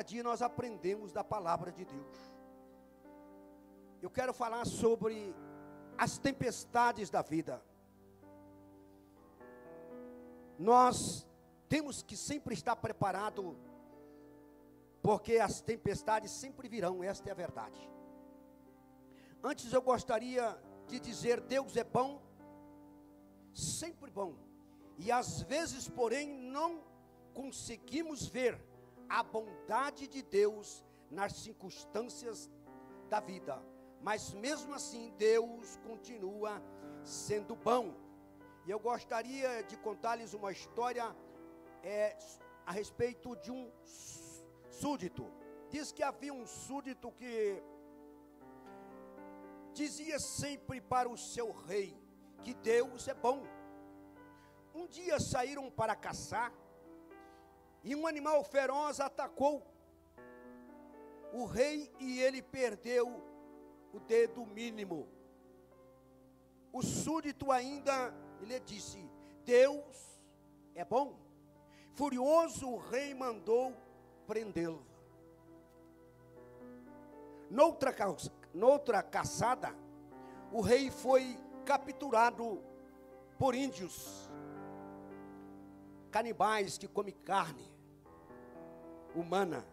cada dia nós aprendemos da palavra de Deus. Eu quero falar sobre as tempestades da vida. Nós temos que sempre estar preparado, porque as tempestades sempre virão, esta é a verdade. Antes eu gostaria de dizer, Deus é bom, sempre bom, e às vezes, porém, não conseguimos ver a bondade de Deus nas circunstâncias da vida, mas mesmo assim Deus continua sendo bom. E eu gostaria de contar-lhes uma história a respeito de um súdito. Diz que havia um súdito que dizia sempre para o seu rei que Deus é bom. Um dia saíram para caçar e um animal feroz atacou o rei e ele perdeu o dedo mínimo. O súdito ainda lhe disse: Deus é bom. Furioso, o rei mandou prendê-lo. Noutra caçada, o rei foi capturado por índios canibais que comem carne humana.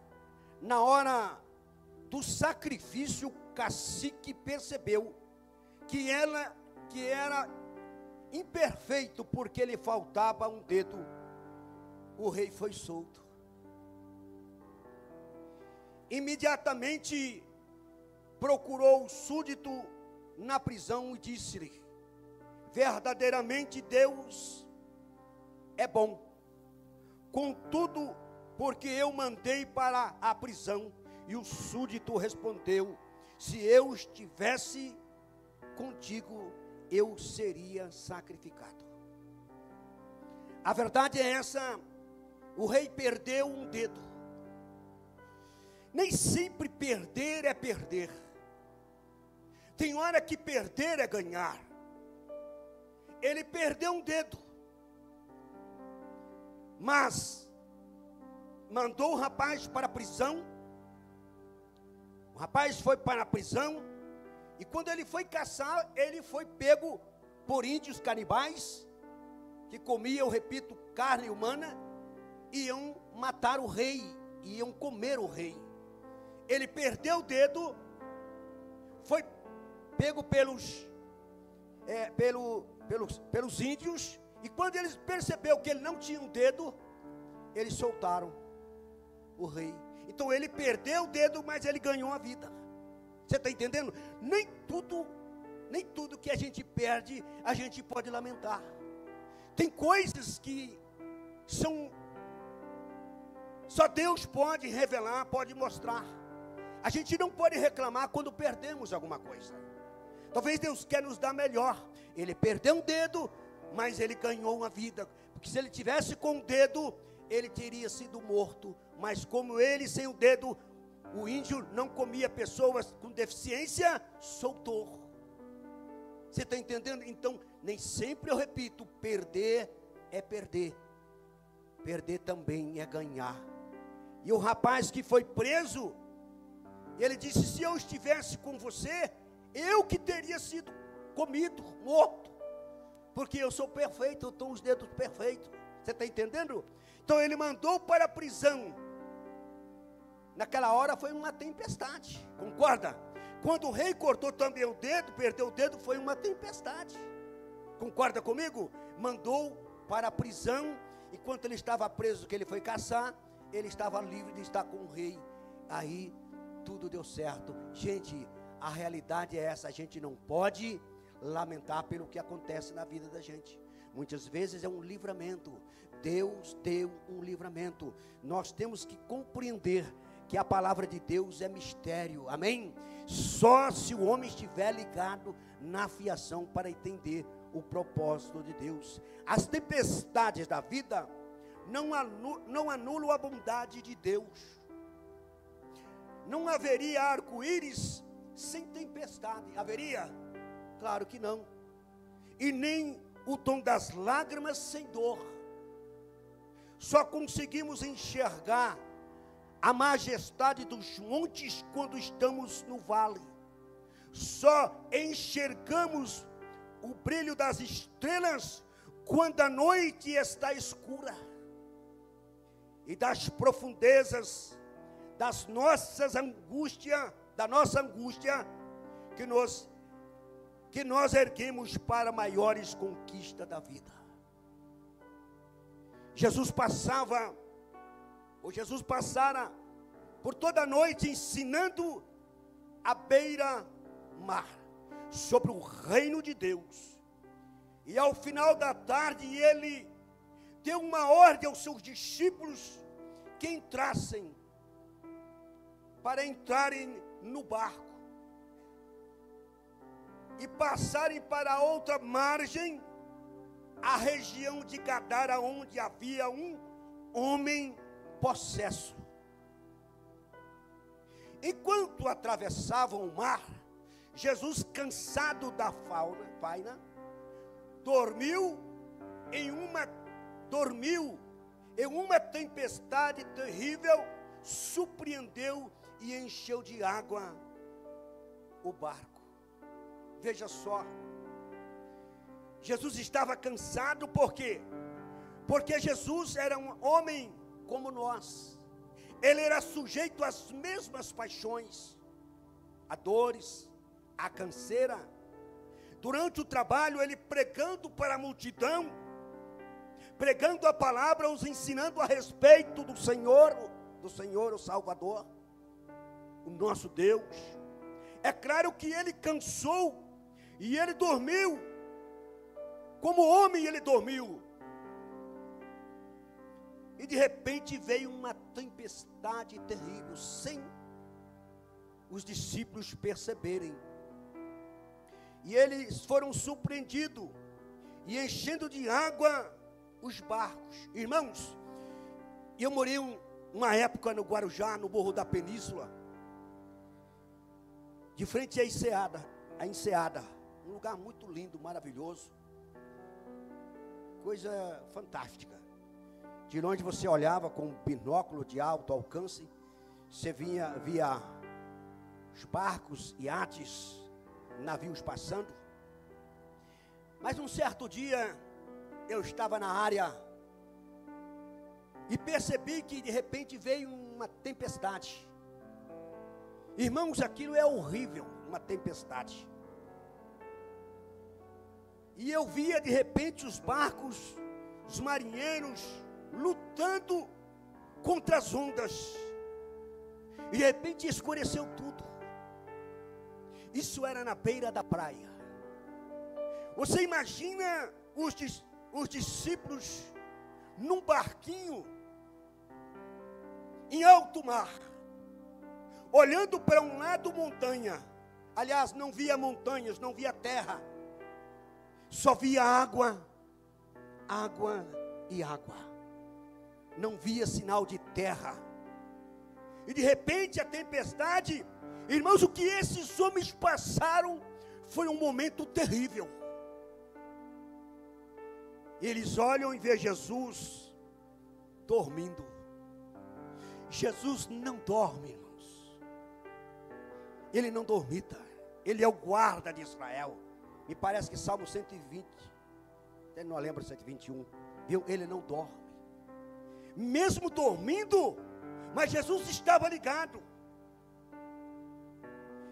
Na hora do sacrifício, o cacique percebeu que era imperfeito, porque lhe faltava um dedo. O rei foi solto. Imediatamente procurou o súdito na prisão e disse-lhe: verdadeiramente Deus é bom, contudo, porque eu mandei para a prisão. E o súdito respondeu: se eu estivesse contigo, eu seria sacrificado. A verdade é essa: o rei perdeu um dedo. Nem sempre perder é perder. Tem hora que perder é ganhar. Ele perdeu um dedo, mas mandou o rapaz para a prisão. O rapaz foi para a prisão, e quando ele foi caçar, ele foi pego por índios canibais, que comiam, repito, carne humana, iam matar o rei, iam comer o rei. Ele perdeu o dedo, foi pego pelos índios, e quando eles perceberam que ele não tinha um dedo, eles soltaram o rei. Então ele perdeu o dedo, mas ele ganhou a vida. Você está entendendo? Nem tudo que a gente perde, a gente pode lamentar. Tem coisas que só Deus pode revelar, pode mostrar. A gente não pode reclamar quando perdemos alguma coisa. Talvez Deus quer nos dar melhor. Ele perdeu um dedo, mas ele ganhou uma vida. Porque se ele tivesse com um dedo, ele teria sido morto. Mas como ele sem o dedo, o índio não comia pessoas com deficiência, soltou. Você está entendendo? Então, nem sempre eu repito, perder é perder. Perder também é ganhar. E o rapaz que foi preso, ele disse: se eu estivesse com você, eu que teria sido comido, morto. Porque eu sou perfeito, eu tenho os dedos perfeitos. Você está entendendo? Então ele mandou para a prisão. Naquela hora foi uma tempestade, concorda? Quando o rei cortou também o dedo, perdeu o dedo, foi uma tempestade. Concorda comigo? Mandou para a prisão. Enquanto ele estava preso, que ele foi caçar, ele estava livre de estar com o rei. Aí tudo deu certo. Gente, a realidade é essa: a gente não pode lamentar pelo que acontece na vida da gente. Muitas vezes é um livramento. Deus deu um livramento. Nós temos que compreender que a palavra de Deus é mistério, amém? Só se o homem estiver ligado na fiação para entender o propósito de Deus. As tempestades da vida não anulam a bondade de Deus. Não haveria arco-íris sem tempestade, haveria? Claro que não. E nem o tom das lágrimas sem dor. Só conseguimos enxergar a majestade dos montes quando estamos no vale. Só enxergamos o brilho das estrelas quando a noite está escura. E das profundezas da nossa angústia, que nós erguemos para maiores conquistas da vida. Jesus passara por toda a noite ensinando à beira-mar sobre o reino de Deus. E ao final da tarde ele deu uma ordem aos seus discípulos que entrassem no barco e passarem para a outra margem, a região de Gadara, onde havia um homem possesso. Enquanto atravessavam o mar, Jesus, cansado da faina, dormiu em uma tempestade terrível, surpreendeu e encheu de água o barco. Veja só, Jesus estava cansado, por quê? Porque Jesus era um homem como nós. Ele era sujeito às mesmas paixões, a dores, a canseira. Durante o trabalho, ele pregando para a multidão, pregando a palavra, os ensinando a respeito do Senhor, o Salvador, o nosso Deus. É claro que ele cansou e ele dormiu. Como homem ele dormiu. E de repente veio uma tempestade terrível, sem os discípulos perceberem. E eles foram surpreendidos e enchendo de água os barcos. Irmãos, eu morei uma época no Guarujá, no Morro da Península, de frente à Enseada, um lugar muito lindo, maravilhoso, coisa fantástica. De onde você olhava com um binóculo de alto alcance, você via os barcos, iates, navios passando. Mas um certo dia, eu estava na área e percebi que de repente veio uma tempestade. Irmãos, aquilo é horrível, uma tempestade. E eu via de repente os barcos, os marinheiros, lutando contra as ondas. E de repente escureceu tudo. Isso era na beira da praia. Você imagina os discípulos num barquinho em alto mar, olhando para um lado montanha. Aliás, não via montanhas, não via terra, só via água, água e água. Não via sinal de terra. E de repente a tempestade, irmãos, o que esses homens passaram foi um momento terrível. Eles olham e veem Jesus dormindo. Jesus não dorme, irmãos. Ele não dormita. Ele é o guarda de Israel. Me parece que Salmo 120, até não lembro, 121, viu? Ele não dorme. Mesmo dormindo, mas Jesus estava ligado.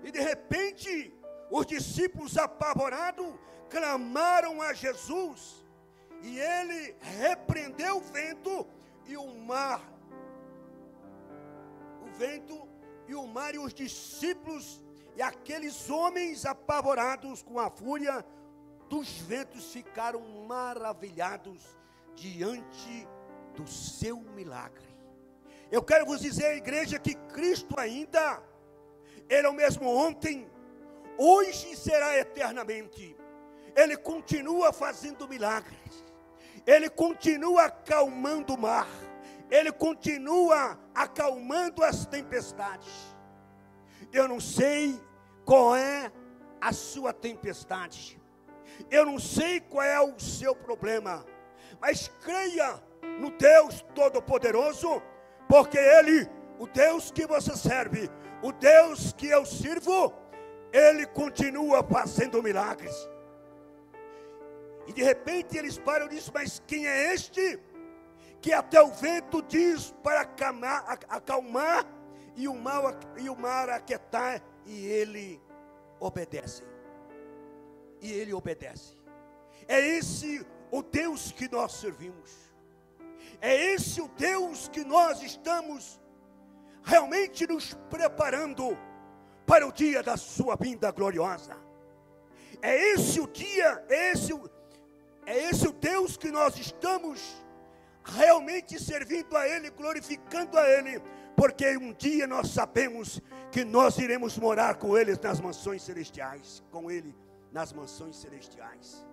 E de repente, os discípulos apavorados clamaram a Jesus. E ele repreendeu o vento e o mar. O vento e o mar e os discípulos e aqueles homens apavorados com a fúria dos ventos ficaram maravilhados diante do seu milagre. Eu quero vos dizer, igreja, que Cristo ainda, Ele é o mesmo ontem, hoje e será eternamente. Ele continua fazendo milagres. Ele continua acalmando o mar. Ele continua acalmando as tempestades. Eu não sei qual é a sua tempestade. Eu não sei qual é o seu problema. Mas creia no Deus Todo-Poderoso, porque Ele o Deus que você serve, o Deus que eu sirvo, Ele continua fazendo milagres. E de repente eles param e dizem: mas quem é este que até o vento diz para acalmar e o mar aquietar, e ele obedece. E ele obedece. É esse o Deus que nós servimos. É esse o Deus que nós estamos realmente nos preparando para o dia da sua vinda gloriosa. É esse o dia, é esse o Deus que nós estamos realmente servindo a Ele, glorificando a Ele, porque um dia nós sabemos que nós iremos morar com Ele nas mansões celestiais, com Ele nas mansões celestiais.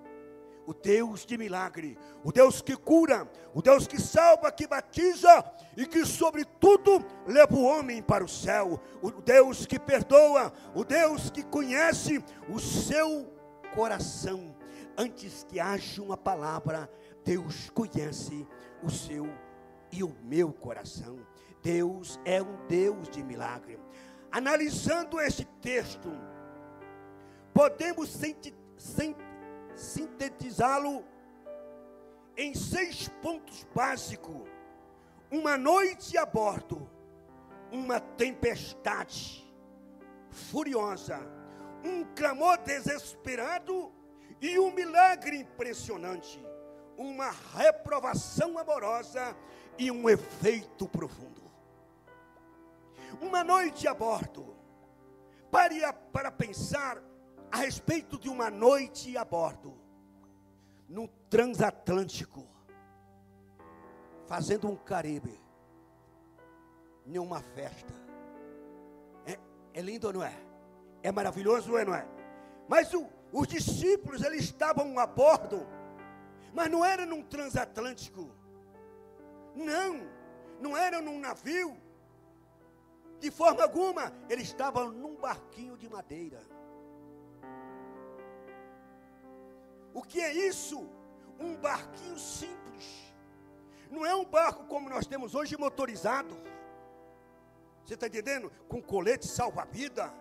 O Deus de milagre, o Deus que cura, o Deus que salva, que batiza e que sobretudo leva o homem para o céu, o Deus que perdoa, o Deus que conhece o seu coração. Antes que haja uma palavra, Deus conhece o seu e o meu coração. Deus é um Deus de milagre. Analisando este texto, podemos sintetizá-lo em 6 pontos básicos. Uma noite a bordo, uma tempestade furiosa, um clamor desesperado e um milagre impressionante, uma reprovação amorosa e um efeito profundo. Uma noite a bordo. Pare para pensar a respeito de uma noite a bordo, no transatlântico, fazendo um Caribe, em uma festa. É lindo ou não é? É maravilhoso ou não é? Mas os discípulos, eles estavam a bordo, mas não era num transatlântico, não era num navio, de forma alguma. Eles estavam num barquinho de madeira. O que é isso? Um barquinho simples. Não é um barco como nós temos hoje, motorizado. Você está entendendo? Com colete salva-vida.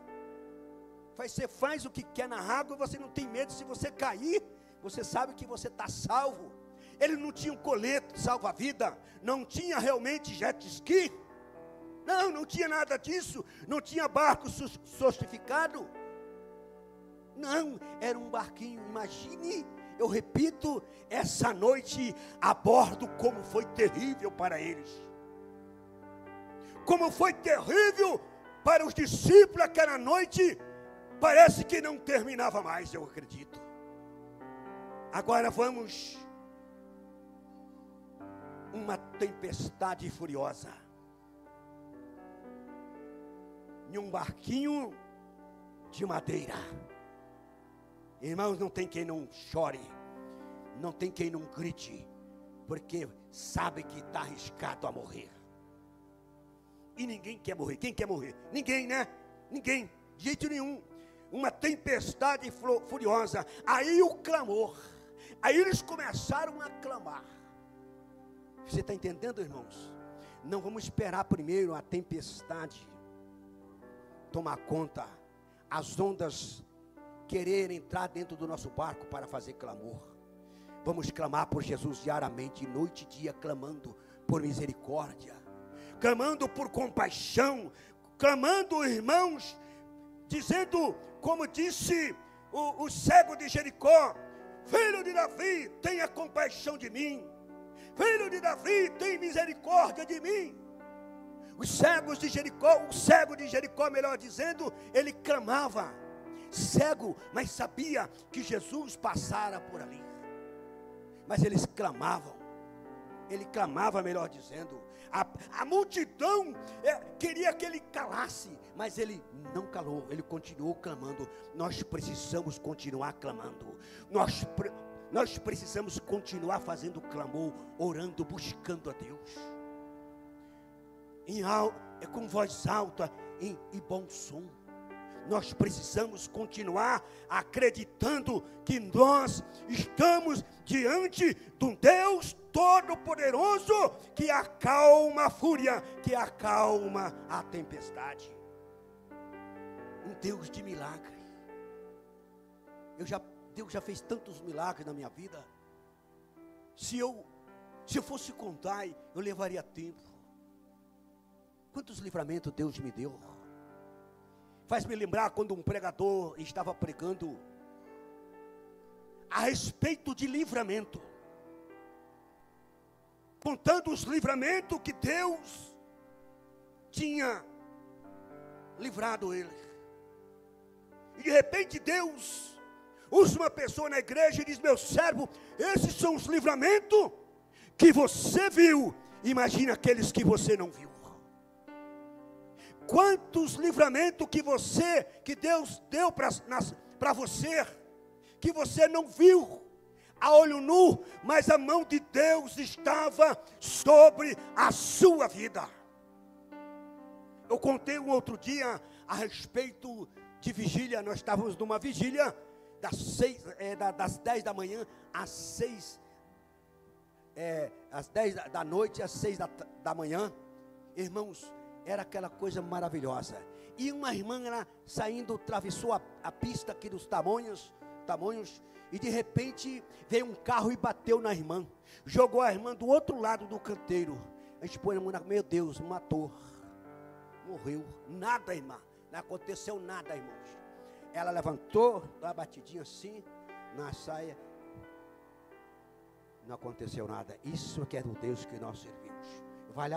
Você faz o que quer na água, você não tem medo. Se você cair, você sabe que você está salvo. Ele não tinha um colete salva-vida, não tinha realmente jet ski, não tinha nada disso, não tinha barco sofisticado. Não, era um barquinho. Imagine, eu repito, essa noite a bordo, como foi terrível para eles. Como foi terrível para os discípulos aquela noite. Parece que não terminava mais, eu acredito. Agora vamos. Uma tempestade furiosa. Em um barquinho de madeira. Irmãos, não tem quem não chore, não tem quem não grite, porque sabe que está arriscado a morrer. E ninguém quer morrer. Quem quer morrer? Ninguém, né? Ninguém, de jeito nenhum. Uma tempestade furiosa. Aí o clamor. Aí eles começaram a clamar. Você está entendendo, irmãos? Não vamos esperar primeiro a tempestade tomar conta, as ondas querer entrar dentro do nosso barco para fazer clamor. Vamos clamar por Jesus diariamente, noite e dia, clamando por misericórdia, clamando por compaixão, clamando, irmãos, dizendo, como disse o cego de Jericó: filho de Davi, tenha compaixão de mim. Filho de Davi, tem misericórdia de mim. O cego de Jericó, melhor dizendo, ele clamava, cego, mas sabia que Jesus passara por ali. Mas eles clamavam, ele clamava, melhor dizendo. A multidão queria que ele calasse, mas ele não calou, ele continuou clamando. Nós precisamos continuar clamando. Nós precisamos continuar fazendo clamor, orando, buscando a Deus. Com voz alta e bom som. nós precisamos continuar acreditando que nós estamos diante de um Deus Todo-Poderoso que acalma a fúria, que acalma a tempestade. Um Deus de milagre. Deus já fez tantos milagres na minha vida. Se eu fosse contar, eu levaria tempo. Quantos livramentos Deus me deu? Faz-me lembrar quando um pregador estava pregando a respeito de livramento, contando os livramentos que Deus tinha livrado ele. E de repente Deus usa uma pessoa na igreja e diz: meu servo, esses são os livramentos que você viu. Imagina aqueles que você não viu. Quantos livramentos que Deus deu para você, que você não viu a olho nu, mas a mão de Deus estava sobre a sua vida. Eu contei um outro dia a respeito de vigília. Nós estávamos numa vigília das 10 da manhã às 10 da noite às 6 da manhã. Irmãos, era aquela coisa maravilhosa. E uma irmã, ela saindo, atravessou a pista aqui dos Tamoios, e de repente veio um carro e bateu na irmã, jogou a irmã do outro lado do canteiro. A gente põe a mão na, meu Deus, matou, morreu. Nada, irmã, não aconteceu nada, irmãos. Ela levantou, uma batidinha assim na saia, não aconteceu nada. Isso que é do Deus que nós servimos. Vale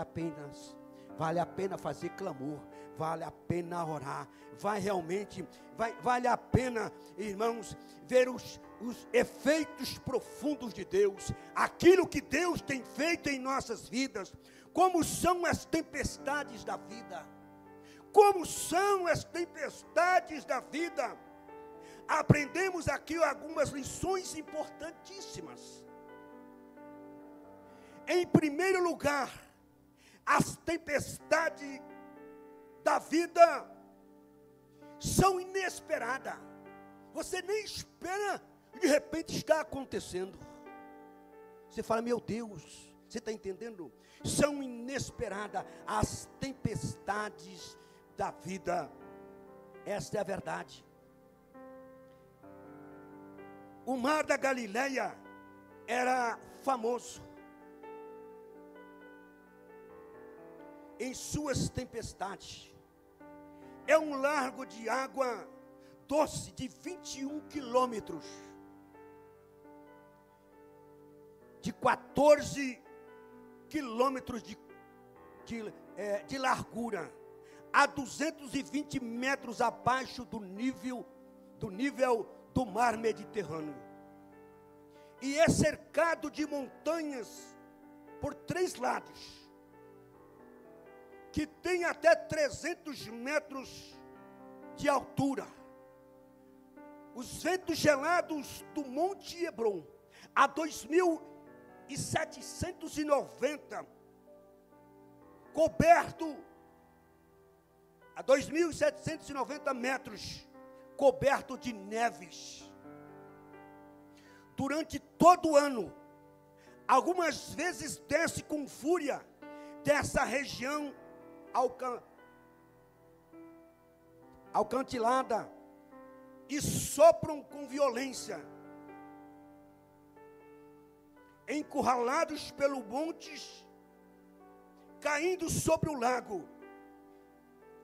a pena fazer clamor, vale a pena orar, vale a pena, irmãos, ver os efeitos profundos de Deus, aquilo que Deus tem feito em nossas vidas, como são as tempestades da vida, Aprendemos aqui algumas lições importantíssimas. Em primeiro lugar, as tempestades da vida são inesperadas. Você nem espera, de repente está acontecendo. Você fala: meu Deus, você está entendendo? São inesperadas as tempestades da vida. Esta é a verdade. O mar da Galileia era famoso em suas tempestades. É um largo de água doce de 21 quilômetros, de 14 quilômetros de largura, a 220 metros abaixo do nível do mar Mediterrâneo, e é cercado de montanhas por 3 lados, que tem até 300 metros de altura. Os ventos gelados do Monte Hebron, a 2.790, coberto a 2.790 metros, coberto de neves. Durante todo o ano, algumas vezes desce com fúria dessa região alcantilada e sopram com violência, encurralados pelo montes, caindo sobre o lago,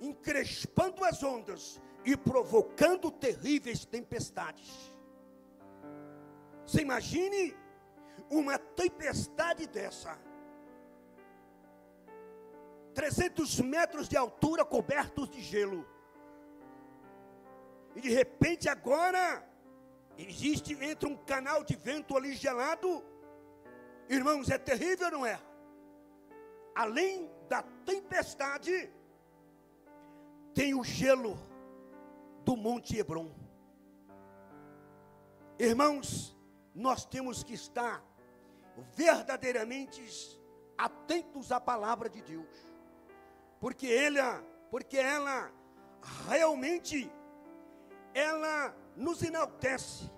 encrespando as ondas e provocando terríveis tempestades. Você imagine uma tempestade dessa, 300 metros de altura cobertos de gelo, e de repente agora entra um canal de vento ali gelado. Irmãos, é terrível, não é? Além da tempestade, tem o gelo do Monte Hebron. Irmãos, nós temos que estar verdadeiramente atentos à palavra de Deus, porque ela realmente ela nos enaltece,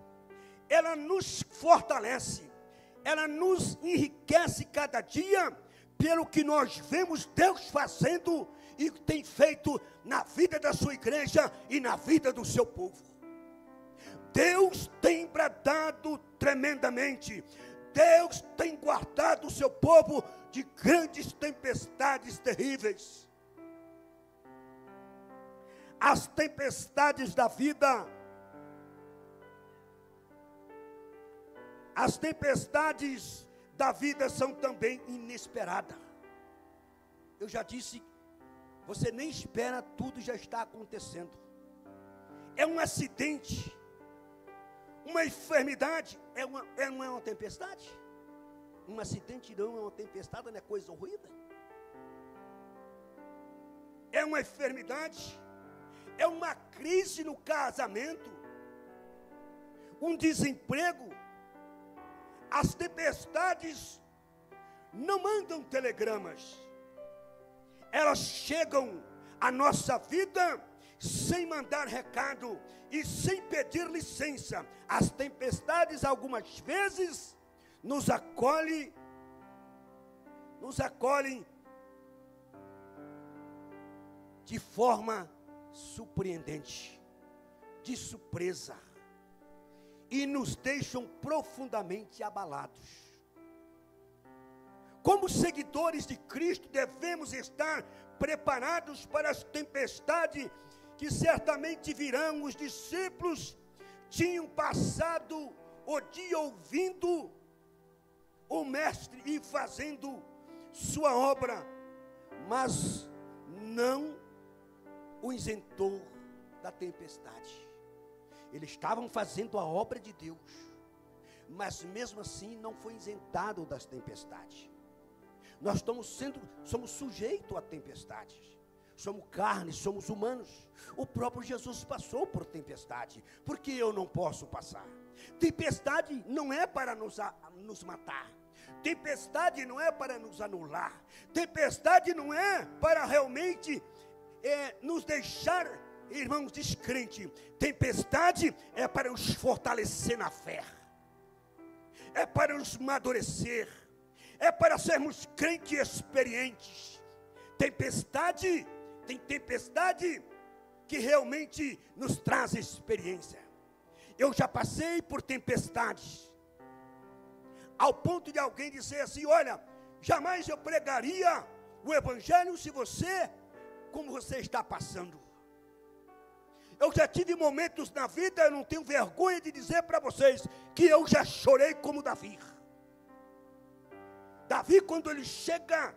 ela nos fortalece, ela nos enriquece cada dia, pelo que nós vemos Deus fazendo e tem feito na vida da sua igreja e na vida do seu povo. Deus tem bradado tremendamente, Deus tem guardado o seu povo de grandes tempestades terríveis. As tempestades da vida, as tempestades da vida são também inesperadas. Eu já disse, você nem espera, tudo já está acontecendo. É um acidente, uma enfermidade, não é uma tempestade? Um acidente não é uma tempestade, não é coisa ruída? É uma enfermidade, é uma crise no casamento, um desemprego. As tempestades não mandam telegramas, elas chegam à nossa vida sem mandar recado e sem pedir licença. As tempestades algumas vezes nos acolhem de forma surpreendente, de surpresa, e nos deixam profundamente abalados. Como seguidores de Cristo, devemos estar preparados para as tempestades que certamente virão. Os discípulos tinham passado o dia ouvindo o Mestre e fazendo sua obra, mas não o isentou da tempestade. Eles estavam fazendo a obra de Deus, mas mesmo assim não foi isentado das tempestades. Nós somos sujeitos a tempestades. Somos carne, somos humanos. O próprio Jesus passou por tempestade. Por que eu não posso passar? Tempestade não é para nos matar. Tempestade não é para nos anular. Tempestade não é para realmente nos deixar, irmãos, descrente. Tempestade é para nos fortalecer na fé, é para nos amadurecer, é para sermos crentes experientes. Tem tempestade que realmente nos traz experiência. Eu já passei por tempestades, ao ponto de alguém dizer assim: olha, jamais eu pregaria o evangelho se você, como você está passando. Eu já tive momentos na vida, eu não tenho vergonha de dizer para vocês, que eu já chorei como Davi. Davi, quando ele chega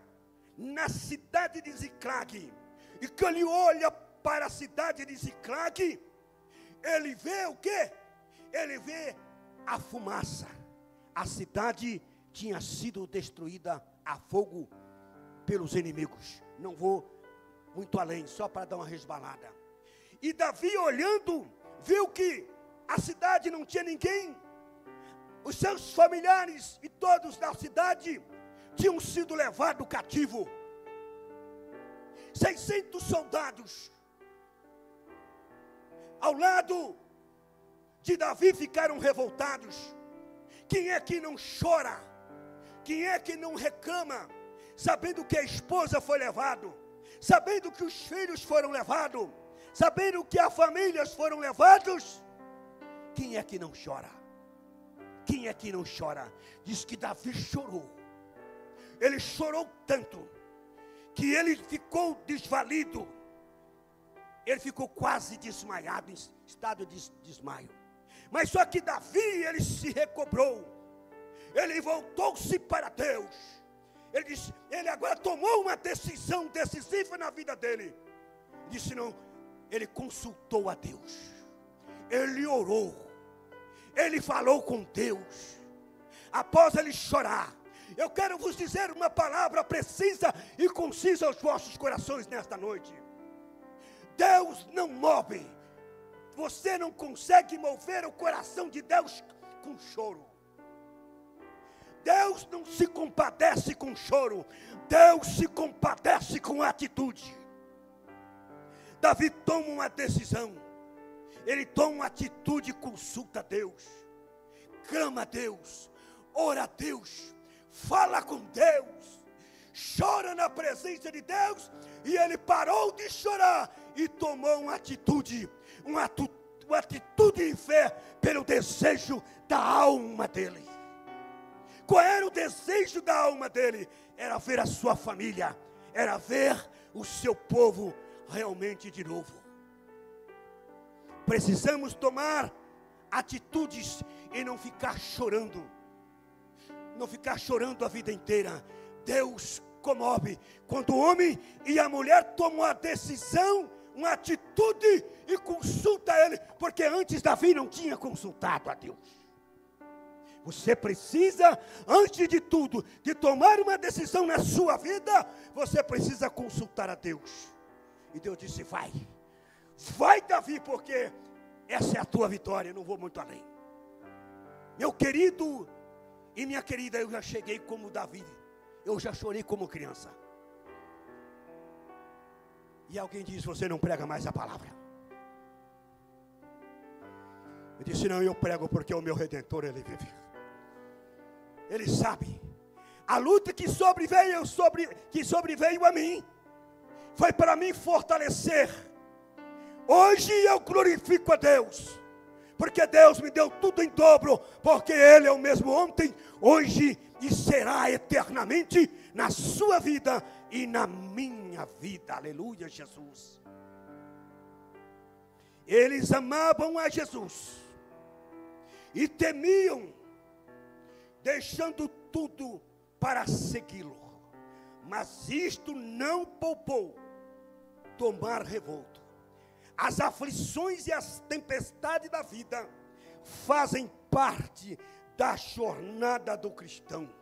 na cidade de Ziclag, e que ele olha para a cidade de Ziclag, ele vê o quê? Ele vê a fumaça. A cidade tinha sido destruída a fogo pelos inimigos. Não vou muito além, só para dar uma resbalada. E Davi, olhando, viu que a cidade não tinha ninguém. Os seus familiares e todos da cidade tinham sido levados cativo. 600 soldados ao lado de Davi ficaram revoltados. Quem é que não chora? Quem é que não reclama, sabendo que a esposa foi levada, sabendo que os filhos foram levados, sabendo que as famílias foram levados? Quem é que não chora? Quem é que não chora? Diz que Davi chorou. Ele chorou tanto que ele ficou desvalido. Ele ficou quase desmaiado, em estado de desmaio. Mas só que Davi, ele se recobrou. Ele voltou-se para Deus. Ele agora tomou uma decisão decisiva na vida dele. Disse não, ele consultou a Deus. Ele orou. Ele falou com Deus. Após ele chorar, eu quero vos dizer uma palavra precisa e concisa aos vossos corações nesta noite. Deus não move. Você não consegue mover o coração de Deus com choro. Deus não se compadece com choro. Deus se compadece com atitude. Davi toma uma decisão. ele toma uma atitude, consulta a Deus, clama a Deus, ora a Deus, fala com Deus, chora na presença de Deus, e ele parou de chorar e tomou uma atitude de fé pelo desejo da alma dele. Qual era o desejo da alma dele? Era ver a sua família, era ver o seu povo realmente de novo. Precisamos tomar atitudes e não ficar chorando. Não ficar chorando a vida inteira. Deus comove quando o homem e a mulher tomam a decisão, uma atitude e consulta a Ele, porque antes Davi não tinha consultado a Deus. Você precisa, antes de tudo, de tomar uma decisão na sua vida, você precisa consultar a Deus. E Deus disse: vai Davi, porque essa é a tua vitória, eu não vou muito além. Meu querido e minha querida, eu já cheguei como Davi, eu já chorei como criança. E alguém diz: você não prega mais a palavra. Eu disse: não, eu prego porque o meu Redentor, Ele vive. Ele sabe. A luta que sobreveio a mim, foi para me fortalecer. Hoje eu glorifico a Deus, porque Deus me deu tudo em dobro, porque Ele é o mesmo ontem, hoje e será eternamente na sua vida e na minha vida. Aleluia, Jesus. Eles amavam a Jesus e temiam, deixando tudo para segui-lo. Mas isto não poupou tomar revolto. As aflições e as tempestades da vida fazem parte da jornada do cristão.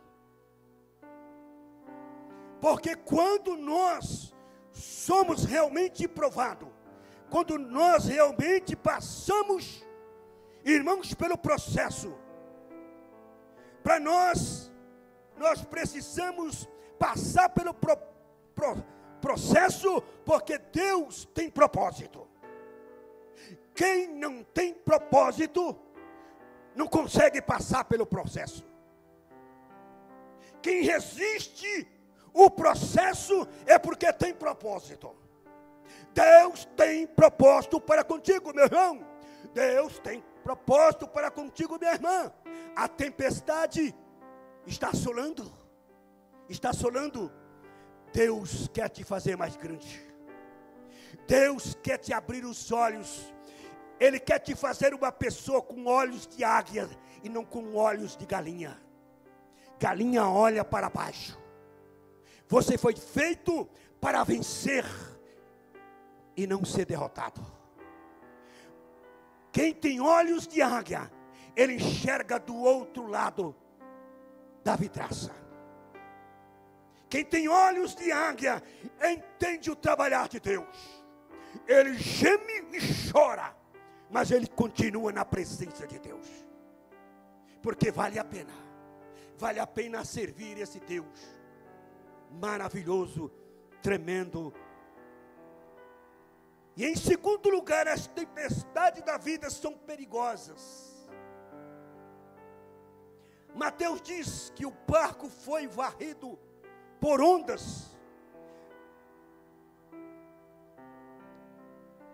Porque quando nós somos realmente provados, quando nós realmente passamos, irmãos, pelo processo, para nós precisamos passar pelo processo, porque Deus tem propósito. Quem não tem propósito, não consegue passar pelo processo. Quem resiste o processo é porque tem propósito. Deus tem propósito para contigo, meu irmão. Deus tem propósito para contigo, minha irmã. A tempestade está assolando. Deus quer te fazer mais grande. Deus quer te abrir os olhos. Ele quer te fazer uma pessoa com olhos de águia e não com olhos de galinha. Galinha olha para baixo. Você foi feito para vencer e não ser derrotado. Quem tem olhos de águia, ele enxerga do outro lado da vidraça. Quem tem olhos de águia, entende o trabalhar de Deus. Ele geme e chora, mas ele continua na presença de Deus. Porque vale a pena servir esse Deus maravilhoso, tremendo. E em segundo lugar, as tempestades da vida são perigosas. Mateus diz que o barco foi varrido por ondas.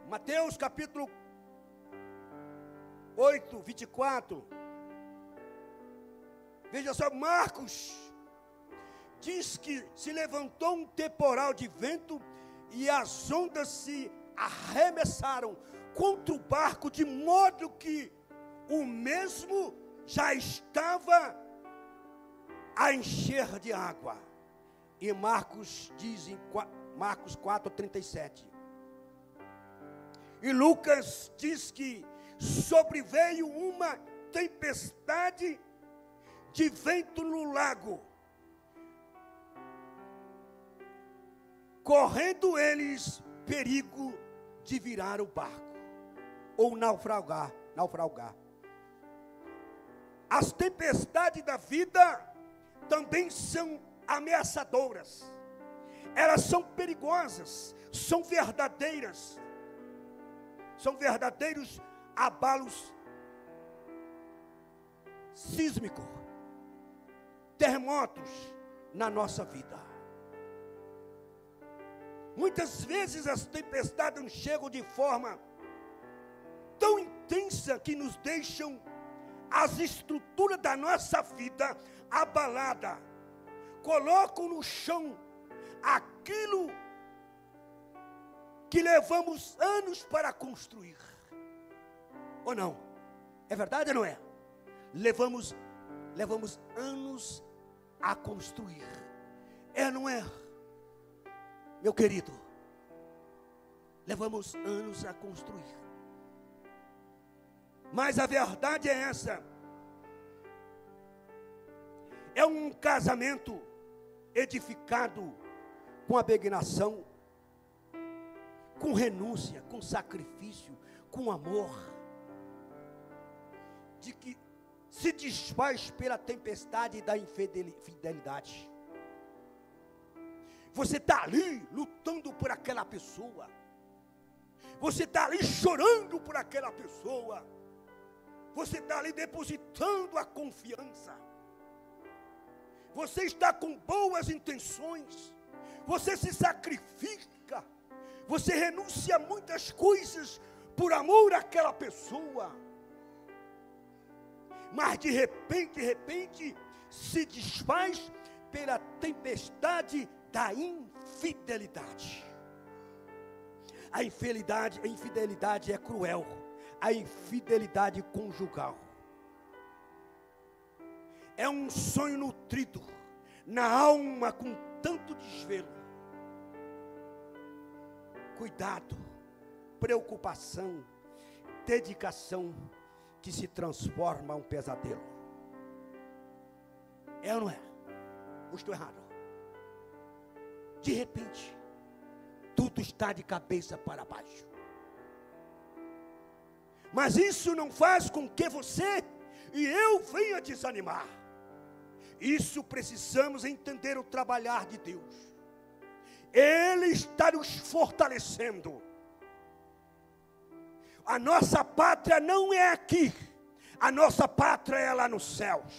Mateus capítulo 8, 24. Veja só, Marcos diz que se levantou um temporal de vento e as ondas se arremessaram contra o barco, de modo que o mesmo já estava a encher de água. E Marcos diz em Marcos 4:37. E Lucas diz que sobreveio uma tempestade de vento no lago, correndo eles perigo de virar o barco ou naufragar. As tempestades da vida também são ameaçadoras. Elas são perigosas, são verdadeiras. São verdadeiros abalos sísmicos, terremotos na nossa vida. Muitas vezes as tempestades chegam de forma tão intensa que nos deixam as estruturas da nossa vida abalada, colocam no chão aquilo que levamos anos para construir. Ou não? É verdade ou não é? Levamos anos a construir. É ou não é? Meu querido, levamos anos a construir. Mas a verdade é essa. É um casamento edificado com abnegação, com renúncia, com sacrifício, com amor, de que se desfaz pela tempestade da infidelidade. Você está ali lutando por aquela pessoa, você está ali chorando por aquela pessoa, você está ali depositando a confiança, você está com boas intenções, você se sacrifica, você renuncia a muitas coisas por amor àquela pessoa, mas de repente se desfaz pela tempestade da infidelidade. A infidelidade é cruel, a infidelidade conjugal é um sonho nutrido na alma com tanto desvelo, cuidado, preocupação, dedicação, que se transforma em um pesadelo. É ou não é? Ou estou errado? De repente, tudo está de cabeça para baixo. Mas isso não faz com que você e eu venha desanimar. Isso precisamos entender o trabalhar de Deus. Ele está nos fortalecendo. A nossa pátria não é aqui. A nossa pátria é lá nos céus.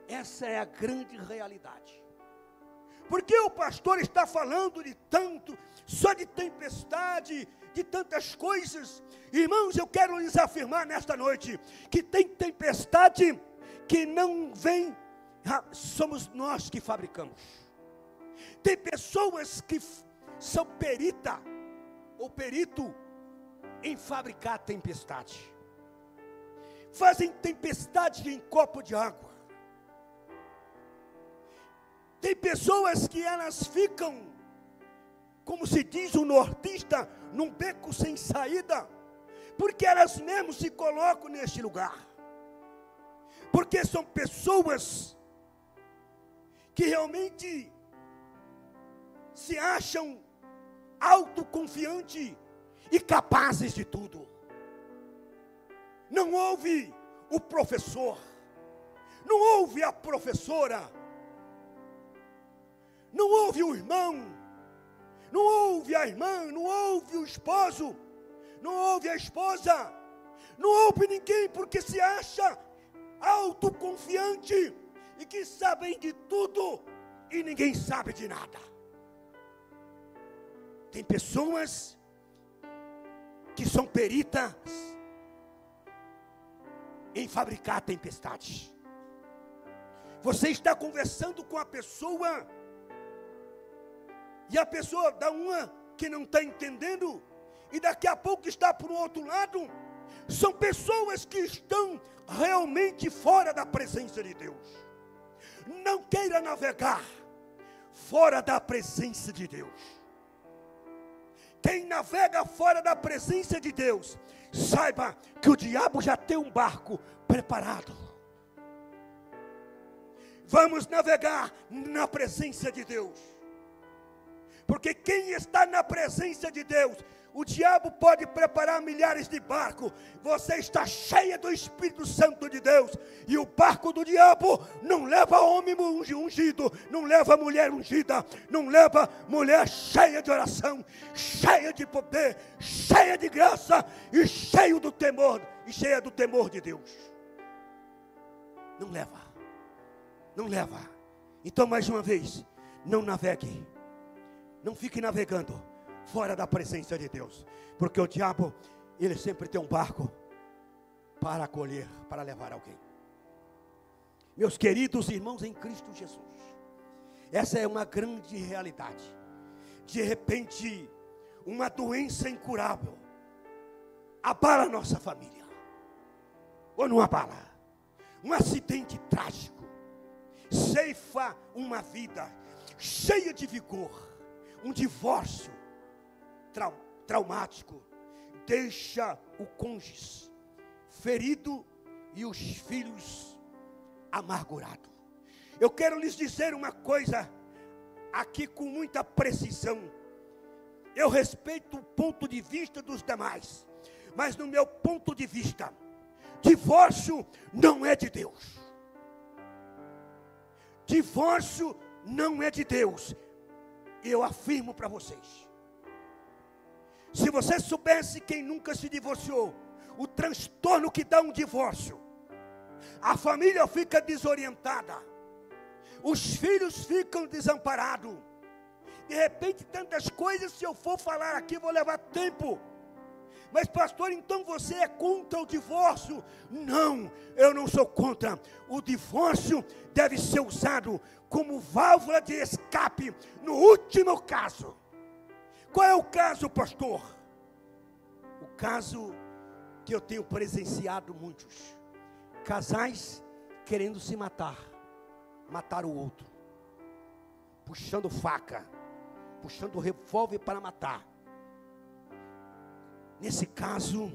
Essa é a grande realidade. Porque o pastor está falando de tanto, só de tempestade, de tantas coisas. Irmãos, eu quero lhes afirmar nesta noite, que tem tempestade que não vem, somos nós que fabricamos. Tem pessoas que são perita, ou perito, em fabricar tempestade. Fazem tempestade em copo de água. Tem pessoas que elas ficam, como se diz o nortista, num beco sem saída, porque elas mesmas se colocam neste lugar. Porque são pessoas que realmente se acham autoconfiantes e capazes de tudo. Não ouve o professor, não ouve a professora, não ouve o irmão, não ouve a irmã, não ouve o esposo, não ouve a esposa, não ouve ninguém, porque se acha autoconfiante e que sabem de tudo e ninguém sabe de nada. Tem pessoas que são peritas em fabricar tempestades. Você está conversando com a pessoa e a pessoa dá uma que não está entendendo e daqui a pouco está para o outro lado. São pessoas que estão realmente fora da presença de Deus. Não queira navegar fora da presença de Deus. Quem navega fora da presença de Deus, saiba que o diabo já tem um barco preparado. Vamos navegar na presença de Deus. Porque quem está na presença de Deus, O diabo pode preparar milhares de barcos. Você está cheia do Espírito Santo de Deus. E o barco do diabo não leva homem ungido, não leva mulher ungida, não leva mulher cheia de oração, cheia de poder, cheia de graça e cheia do temor de Deus. Não leva. Não leva. Então, mais uma vez, não navegue. Não fique navegando fora da presença de Deus, porque o diabo, ele sempre tem um barco para acolher, para levar alguém. Meus queridos irmãos em Cristo Jesus, essa é uma grande realidade. De repente, uma doença incurável abala a nossa família, ou não abala? Um acidente trágico ceifa uma vida cheia de vigor. Um divórcio traumático deixa o cônjuge ferido e os filhos amargurados. Eu quero lhes dizer uma coisa aqui com muita precisão. Eu respeito o ponto de vista dos demais, mas no meu ponto de vista, divórcio não é de Deus. Divórcio não é de Deus. Eu afirmo para vocês. Se você soubesse, quem nunca se divorciou, o transtorno que dá um divórcio, a família fica desorientada, os filhos ficam desamparados. De repente, tantas coisas, se eu for falar aqui, vou levar tempo. Mas pastor, então você é contra o divórcio? Não, eu não sou contra. O divórcio deve ser usado como válvula de escape no último caso. Qual é o caso, pastor? O caso que eu tenho presenciado muitos. Casais querendo se matar o outro, puxando faca, puxando revólver para matar. Nesse caso,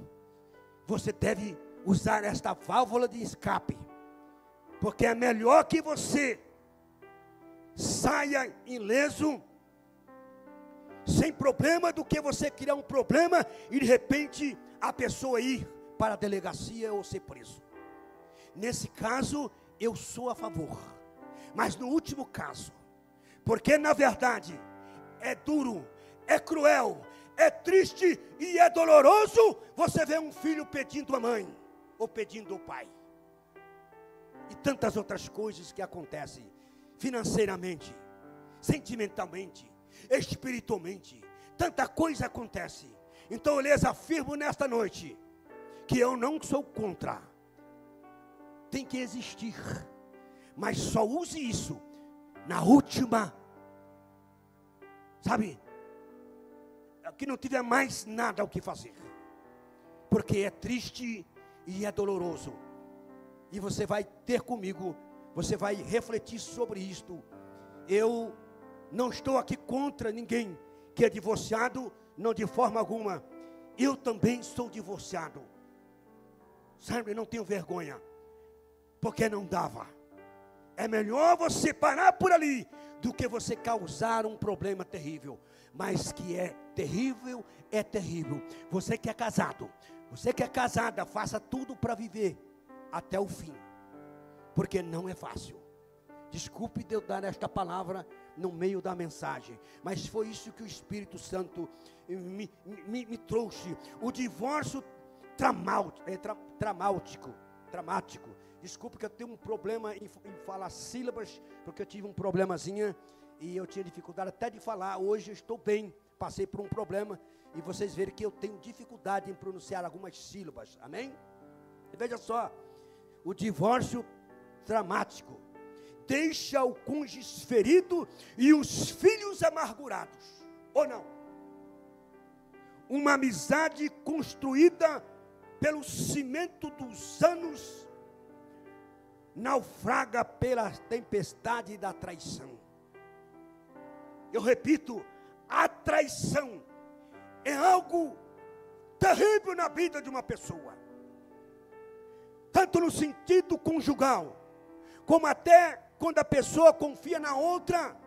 você deve usar esta válvula de escape, porque é melhor que você saia ileso, sem problema, do que você criar um problema e de repente a pessoa ir para a delegacia ou ser preso. Nesse caso, eu sou a favor. Mas no último caso, porque na verdade é duro, é cruel, é triste e é doloroso você vê um filho pedindo a mãe ou pedindo o pai. E tantas outras coisas que acontecem financeiramente, sentimentalmente, espiritualmente. Tanta coisa acontece. Então eu lhes afirmo nesta noite que eu não sou contra. Tem que existir, mas só use isso na última, sabe, que não tiver mais nada o que fazer, porque é triste e é doloroso. E você vai ter comigo, você vai refletir sobre isto. Eu não estou aqui contra ninguém que é divorciado, não, de forma alguma. Eu também sou divorciado, sabe, não tenho vergonha, porque não dava. É melhor você parar por ali do que você causar um problema terrível. Mas que é terrível, é terrível. Você que é casado, você que é casada, faça tudo para viver até o fim, porque não é fácil. Desculpe de eu dar esta palavra no meio da mensagem, mas foi isso que o Espírito Santo me trouxe. O divórcio traumático. Desculpe que eu tenho um problema em falar sílabas, porque eu tive um problemazinho e eu tinha dificuldade até de falar. Hoje eu estou bem, passei por um problema e vocês verem que eu tenho dificuldade em pronunciar algumas sílabas, amém? E veja só, o divórcio traumático deixa o cônjuge ferido e os filhos amargurados, ou não? Uma amizade construída pelo cimento dos anos naufraga pela tempestade da traição. Eu repito, a traição é algo terrível na vida de uma pessoa, tanto no sentido conjugal, como até quando a pessoa confia na outra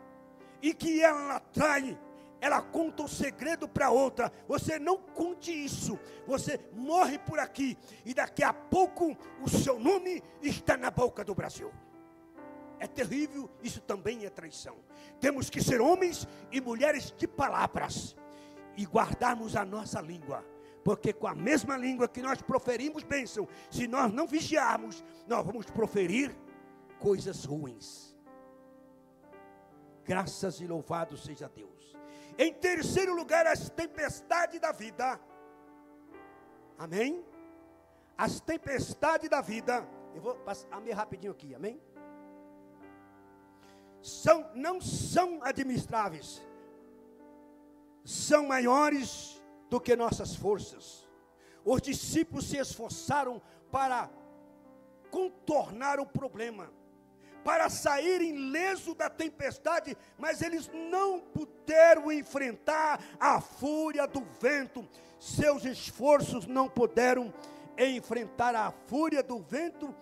e que ela trai, ela conta o segredo para outra. Você não conte isso. Você morre por aqui e daqui a pouco o seu nome está na boca do Brasil. É terrível, isso também é traição. Temos que ser homens e mulheres de palavras e guardarmos a nossa língua, porque com a mesma língua que nós proferimos bênção, se nós não vigiarmos, nós vamos proferir coisas ruins. Graças e louvado seja Deus. Em terceiro lugar, as tempestades da vida. Amém? As tempestades da vida. Eu vou passar meio rapidinho aqui, amém? Não são administráveis. São maiores do que nossas forças. Os discípulos se esforçaram para contornar o problema, para sair ileso da tempestade, mas eles não puderam enfrentar a fúria do vento. Seus esforços não puderam enfrentar a fúria do vento,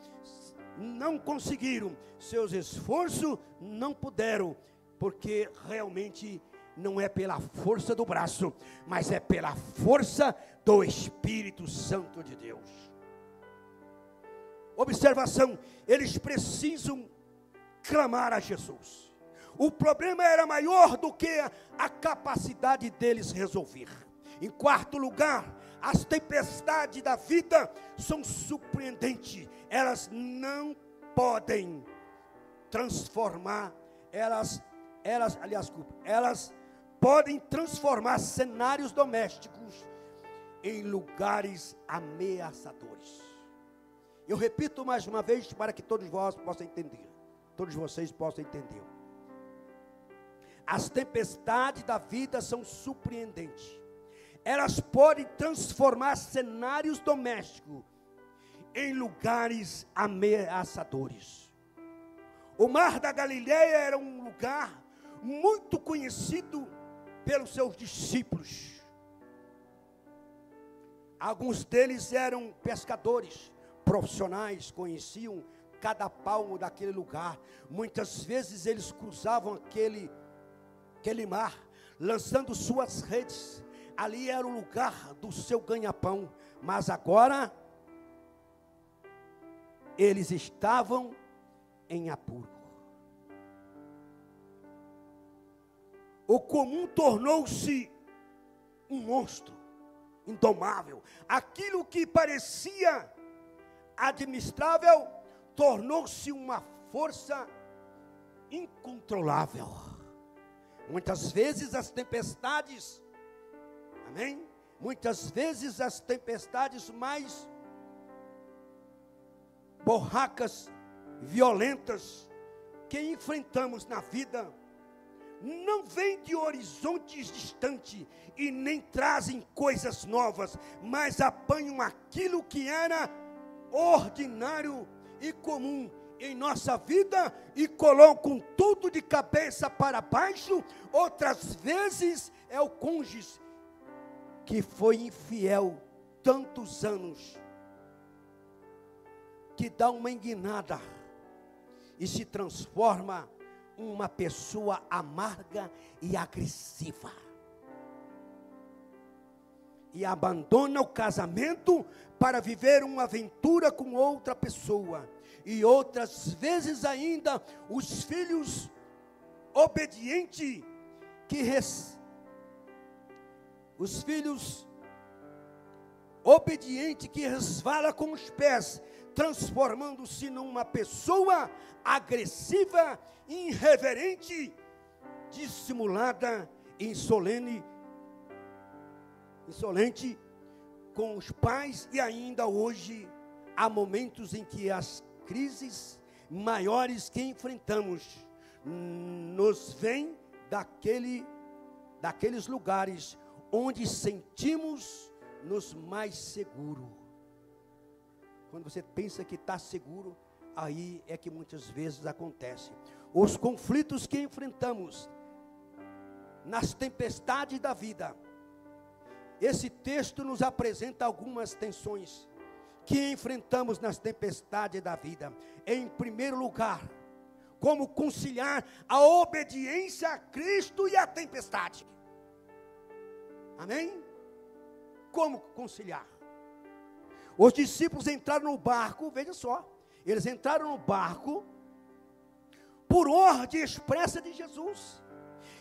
não conseguiram. Seus esforços não puderam, porque realmente não é pela força do braço, mas é pela força do Espírito Santo de Deus. Observação, eles precisam clamar a Jesus. O problema era maior do que a capacidade deles resolver. Em quarto lugar, as tempestades da vida são surpreendentes. Elas não podem transformar, elas podem transformar cenários domésticos em lugares ameaçadores. Eu repito mais uma vez para que todos vós possam entender. Todos vocês possam entender. As tempestades da vida são surpreendentes. Elas podem transformar cenários domésticos em lugares ameaçadores. O Mar da Galileia era um lugar muito conhecido pelos seus discípulos. Alguns deles eram pescadores profissionais, conheciam cada palmo daquele lugar. Muitas vezes eles cruzavam aquele mar, lançando suas redes. Ali era o lugar do seu ganha-pão. Mas agora eles estavam em apuro. O comum tornou-se um monstro indomável. Aquilo que parecia administrável tornou-se uma força incontrolável. Muitas vezes as tempestades, amém? Muitas vezes as tempestades mais borracas, violentas, que enfrentamos na vida, não vêm de horizontes distantes e nem trazem coisas novas, mas apanham aquilo que era ordinário e comum em nossa vida e colocam tudo de cabeça para baixo. Outras vezes é o cônjuge que foi infiel tantos anos, que dá uma enguinada e se transforma uma pessoa amarga e agressiva, e abandona o casamento para viver uma aventura com outra pessoa. E outras vezes ainda os filhos obedientes que resvala com os pés, transformando-se numa pessoa agressiva, irreverente, dissimulada, insolente com os pais. E ainda hoje há momentos em que as crises maiores que enfrentamos nos vêm daqueles lugares onde sentimos-nos mais seguros. Quando você pensa que está seguro, aí é que muitas vezes acontece. Os conflitos que enfrentamos nas tempestades da vida. Esse texto nos apresenta algumas tensões que enfrentamos nas tempestades da vida. Em primeiro lugar, como conciliar a obediência a Cristo e a tempestade. Amém? Como conciliar? Os discípulos entraram no barco, veja só, eles entraram no barco por ordem expressa de Jesus.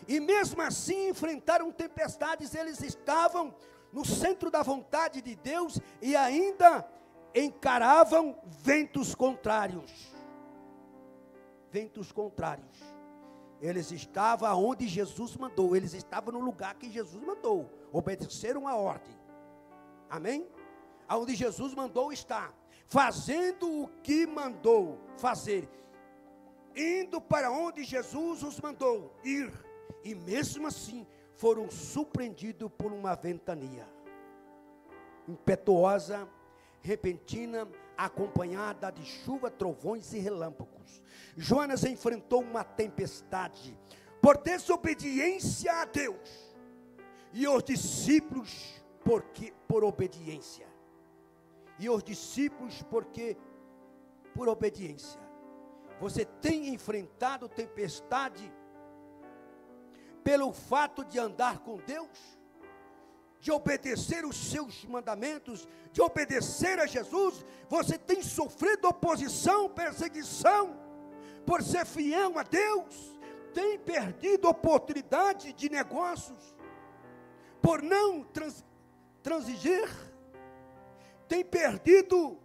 E mesmo assim enfrentaram tempestades, eles estavam no centro da vontade de Deus e ainda encaravam ventos contrários. Ventos contrários. Eles estavam onde Jesus mandou, eles estavam no lugar que Jesus mandou, obedeceram a ordem. Amém? Aonde Jesus mandou estar, fazendo o que mandou fazer, indo para onde Jesus os mandou ir, e mesmo assim foram surpreendidos por uma ventania impetuosa, repentina, acompanhada de chuva, trovões e relâmpagos. Jonas enfrentou uma tempestade por desobediência a Deus, e os discípulos por obediência. E os discípulos por obediência. Você tem enfrentado tempestade pelo fato de andar com Deus, de obedecer os seus mandamentos, de obedecer a Jesus? Você tem sofrido oposição, perseguição, por ser fiel a Deus? Tem perdido oportunidade de negócios, por não transigir? Tem perdido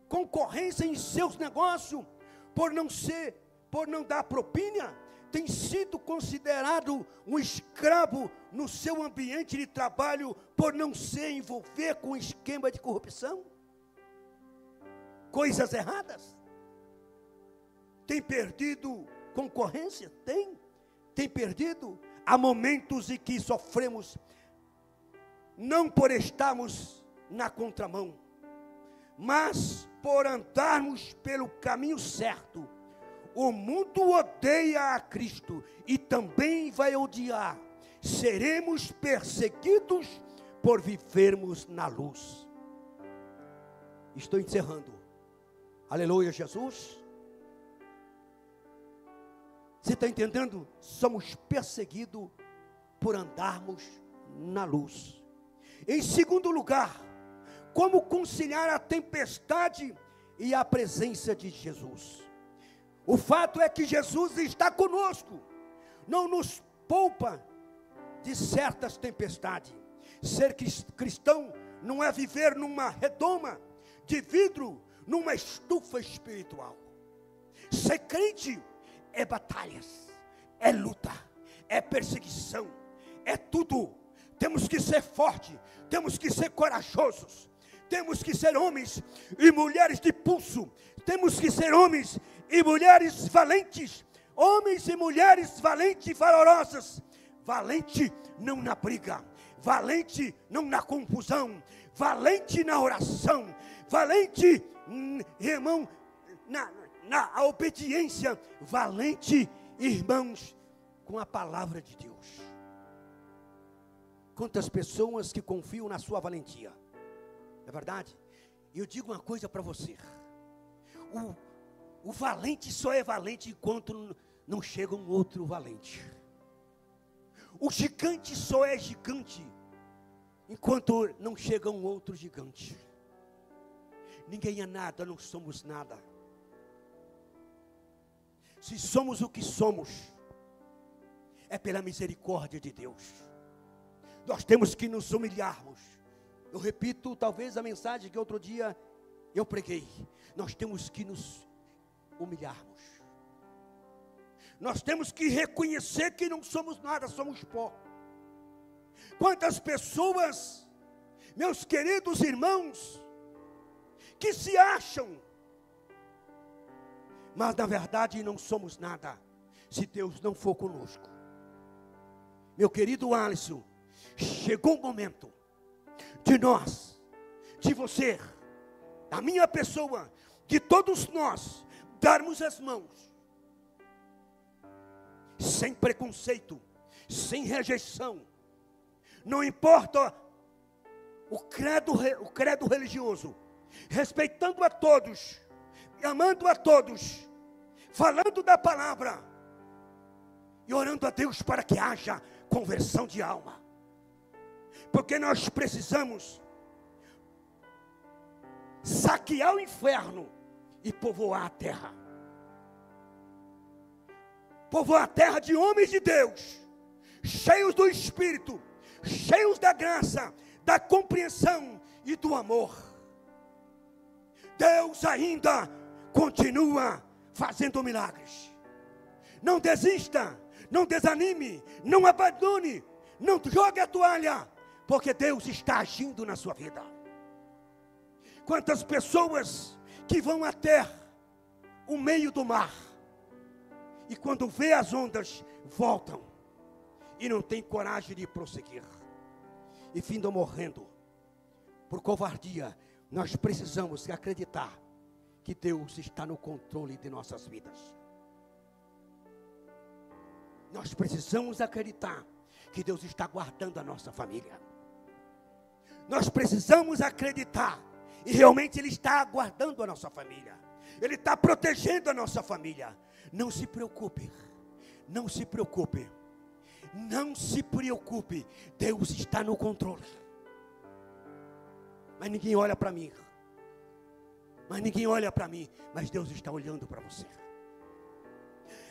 concorrência em seus negócios, por não dar propina? Tem sido considerado um escravo no seu ambiente de trabalho por não se envolver com esquema de corrupção? Coisas erradas? Tem perdido concorrência? Tem perdido? Há momentos em que sofremos, não por estarmos na contramão, mas por andarmos pelo caminho certo. O mundo odeia a Cristo e também vai odiar. Seremos perseguidos por vivermos na luz. Estou encerrando. Aleluia, Jesus. Você está entendendo? Somos perseguidos por andarmos na luz. Em segundo lugar, como conciliar a tempestade e a presença de Jesus? O fato é que Jesus está conosco, não nos poupa de certas tempestades. Ser cristão não é viver numa redoma de vidro, numa estufa espiritual. Ser crente é batalhas, é luta, é perseguição, é tudo. Temos que ser fortes, temos que ser corajosos, temos que ser homens e mulheres de pulso, temos que ser homens e mulheres valentes, homens e mulheres valentes e valorosas. Valente não na briga, valente não na confusão, valente na oração, valente, irmão, na obediência, valente, irmãos, com a palavra de Deus. Quantas pessoas que confiam na sua valentia, é verdade? E eu digo uma coisa para você: o valente só é valente enquanto não chega um outro valente. O gigante só é gigante enquanto não chega um outro gigante. Ninguém é nada, não somos nada. Se somos o que somos, é pela misericórdia de Deus. Nós temos que nos humilharmos. Eu repito, talvez a mensagem que outro dia eu preguei. Nós temos que nos humilharmos. Nós temos que reconhecer que não somos nada, somos pó. Quantas pessoas, meus queridos irmãos, que se acham, mas na verdade não somos nada, se Deus não for conosco. Meu querido Alisson, chegou o momento de nós, de você, da minha pessoa, de todos nós, darmos as mãos, sem preconceito, sem rejeição. Não importa o credo religioso, respeitando a todos, amando a todos, falando da palavra e orando a Deus para que haja conversão de alma. Porque nós precisamos saquear o inferno e povoar a terra. Povoar a terra de homens de Deus, cheios do Espírito, cheios da graça, da compreensão e do amor. Deus ainda continua fazendo milagres. Não desista, não desanime, não abandone, não jogue a toalha, porque Deus está agindo na sua vida. Quantas pessoas que vão até o meio do mar, e quando vê as ondas, voltam, e não tem coragem de prosseguir, e findam morrendo, por covardia. Nós precisamos acreditar que Deus está no controle de nossas vidas. Nós precisamos acreditar que Deus está guardando a nossa família. Nós precisamos acreditar, e realmente Ele está guardando a nossa família. Ele está protegendo a nossa família. Não se preocupe, não se preocupe, não se preocupe. Deus está no controle. Mas ninguém olha para mim. Mas ninguém olha para mim. Mas Deus está olhando para você.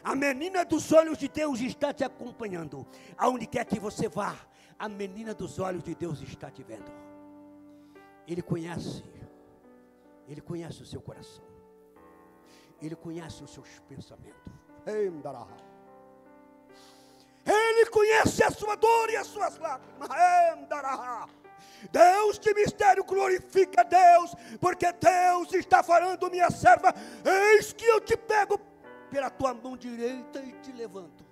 A menina dos olhos de Deus está te acompanhando. Aonde quer que você vá, a menina dos olhos de Deus está te vendo. Ele conhece o seu coração. Ele conhece os seus pensamentos. Ele conhece a sua dor e as suas lágrimas. Deus de mistério, glorifica Deus, porque Deus está falando, minha serva, eis que eu te pego pela tua mão direita e te levanto.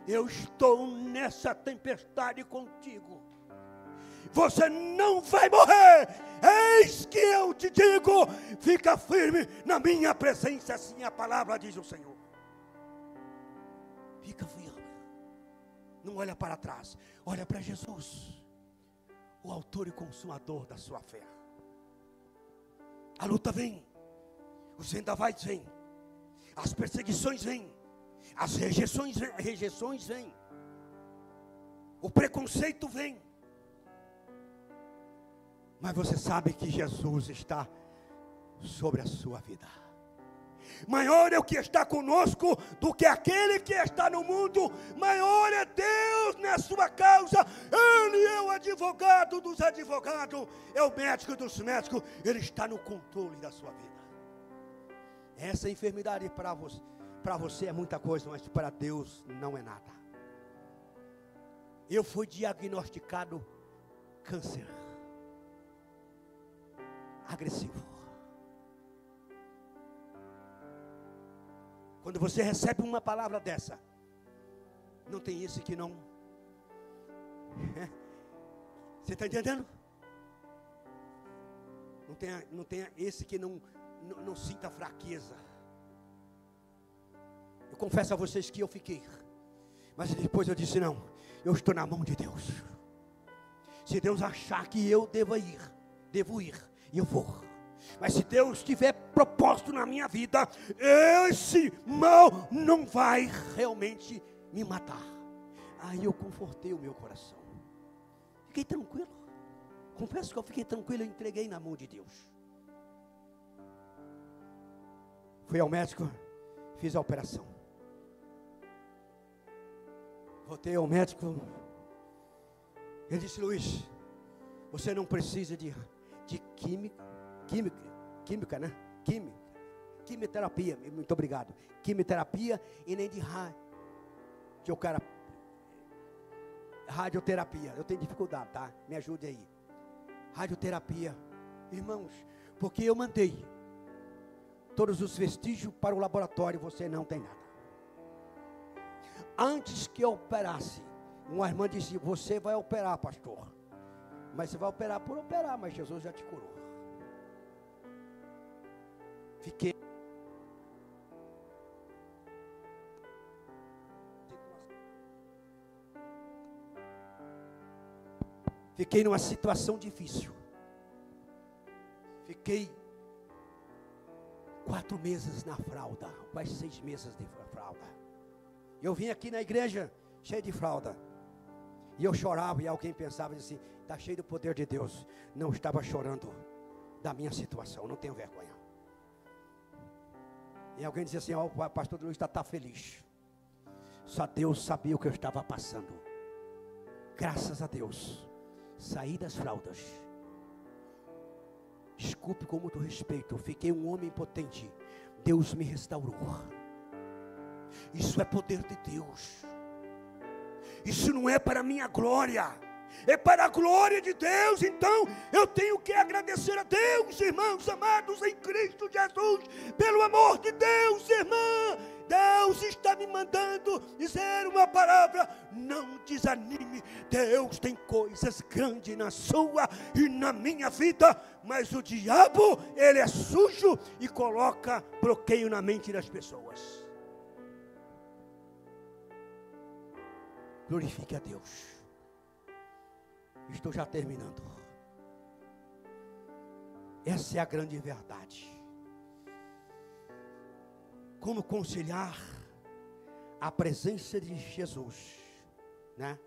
Eu estou nessa tempestade contigo. Você não vai morrer. Eis que eu te digo, fica firme na minha presença, assim a palavra diz o Senhor. Fica firme. Não olha para trás, olha para Jesus, o autor e consumador da sua fé. A luta vem, os vendavais vêm, as perseguições vêm, as rejeições vêm, o preconceito vem. Mas você sabe que Jesus está sobre a sua vida. Maior é o que está conosco do que aquele que está no mundo. Maior é Deus na sua causa. Ele é o advogado dos advogados, é o médico dos médicos. Ele está no controle da sua vida. Essa enfermidade para você é muita coisa, mas para Deus não é nada. Eu fui diagnosticado câncer agressivo. Quando você recebe uma palavra dessa, não tem esse que não. Você está entendendo? Não tem esse que não sinta fraqueza. Eu confesso a vocês que eu fiquei, mas depois eu disse: não, eu estou na mão de Deus. Se Deus achar que eu devo ir, eu vou. Mas se Deus tiver propósito na minha vida, esse mal não vai realmente me matar. Aí eu confortei o meu coração. Fiquei tranquilo. Confesso que eu fiquei tranquilo, eu entreguei na mão de Deus. Fui ao médico, fiz a operação. Voltei ao médico. Ele disse: Luiz, você não precisa de química, né? Quimioterapia, muito obrigado. Quimioterapia e nem de radioterapia. Eu tenho dificuldade, tá? Me ajude aí. Radioterapia, irmãos, porque eu mandei todos os vestígios para o laboratório, você não tem nada. Antes que eu operasse, uma irmã disse: você vai operar, pastor, mas você vai operar por operar, mas Jesus já te curou. Fiquei numa situação difícil. Fiquei 4 meses na fralda, quase 6 meses de fralda. Eu vim aqui na igreja cheio de fralda. E eu chorava e alguém pensava assim, está cheio do poder de Deus. Não estava chorando da minha situação, não tenho vergonha. E alguém dizia assim, o pastor Luiz está feliz. Só Deus sabia o que eu estava passando. Graças a Deus, saí das fraldas. Desculpe com muito respeito, eu fiquei um homem impotente. Deus me restaurou. Isso é poder de Deus. Isso não é para minha glória, é para a glória de Deus. Então eu tenho que agradecer a Deus, irmãos amados em Cristo Jesus, pelo amor de Deus, irmã. Deus está me mandando dizer uma palavra: não desanime. Deus tem coisas grandes na sua e na minha vida, mas o diabo, ele é sujo e coloca bloqueio na mente das pessoas. Glorifique a Deus. Estou já terminando. Essa é a grande verdade. Como conciliar a presença de Jesus, né?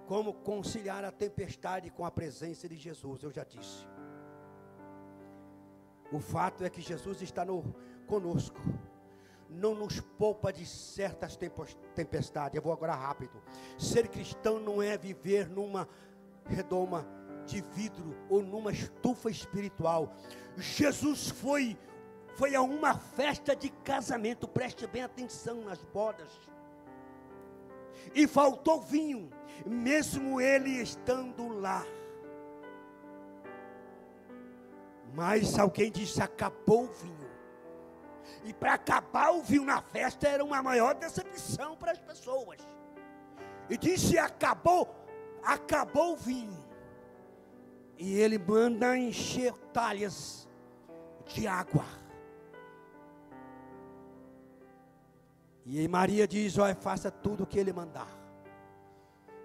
Como conciliar a tempestade com a presença de Jesus, eu já disse. O fato é que Jesus está conosco. Não nos poupa de certas tempestades. Eu vou agora rápido. Ser cristão não é viver numa redoma de vidro ou numa estufa espiritual. Jesus foi a uma festa de casamento, preste bem atenção nas bodas, e faltou vinho, mesmo ele estando lá. Mas alguém disse: acabou o vinho. E para acabar o vinho na festa era uma maior decepção para as pessoas. E disse: acabou o vinho. E ele manda encher talhas de água. E Maria diz: olha, faça tudo o que ele mandar.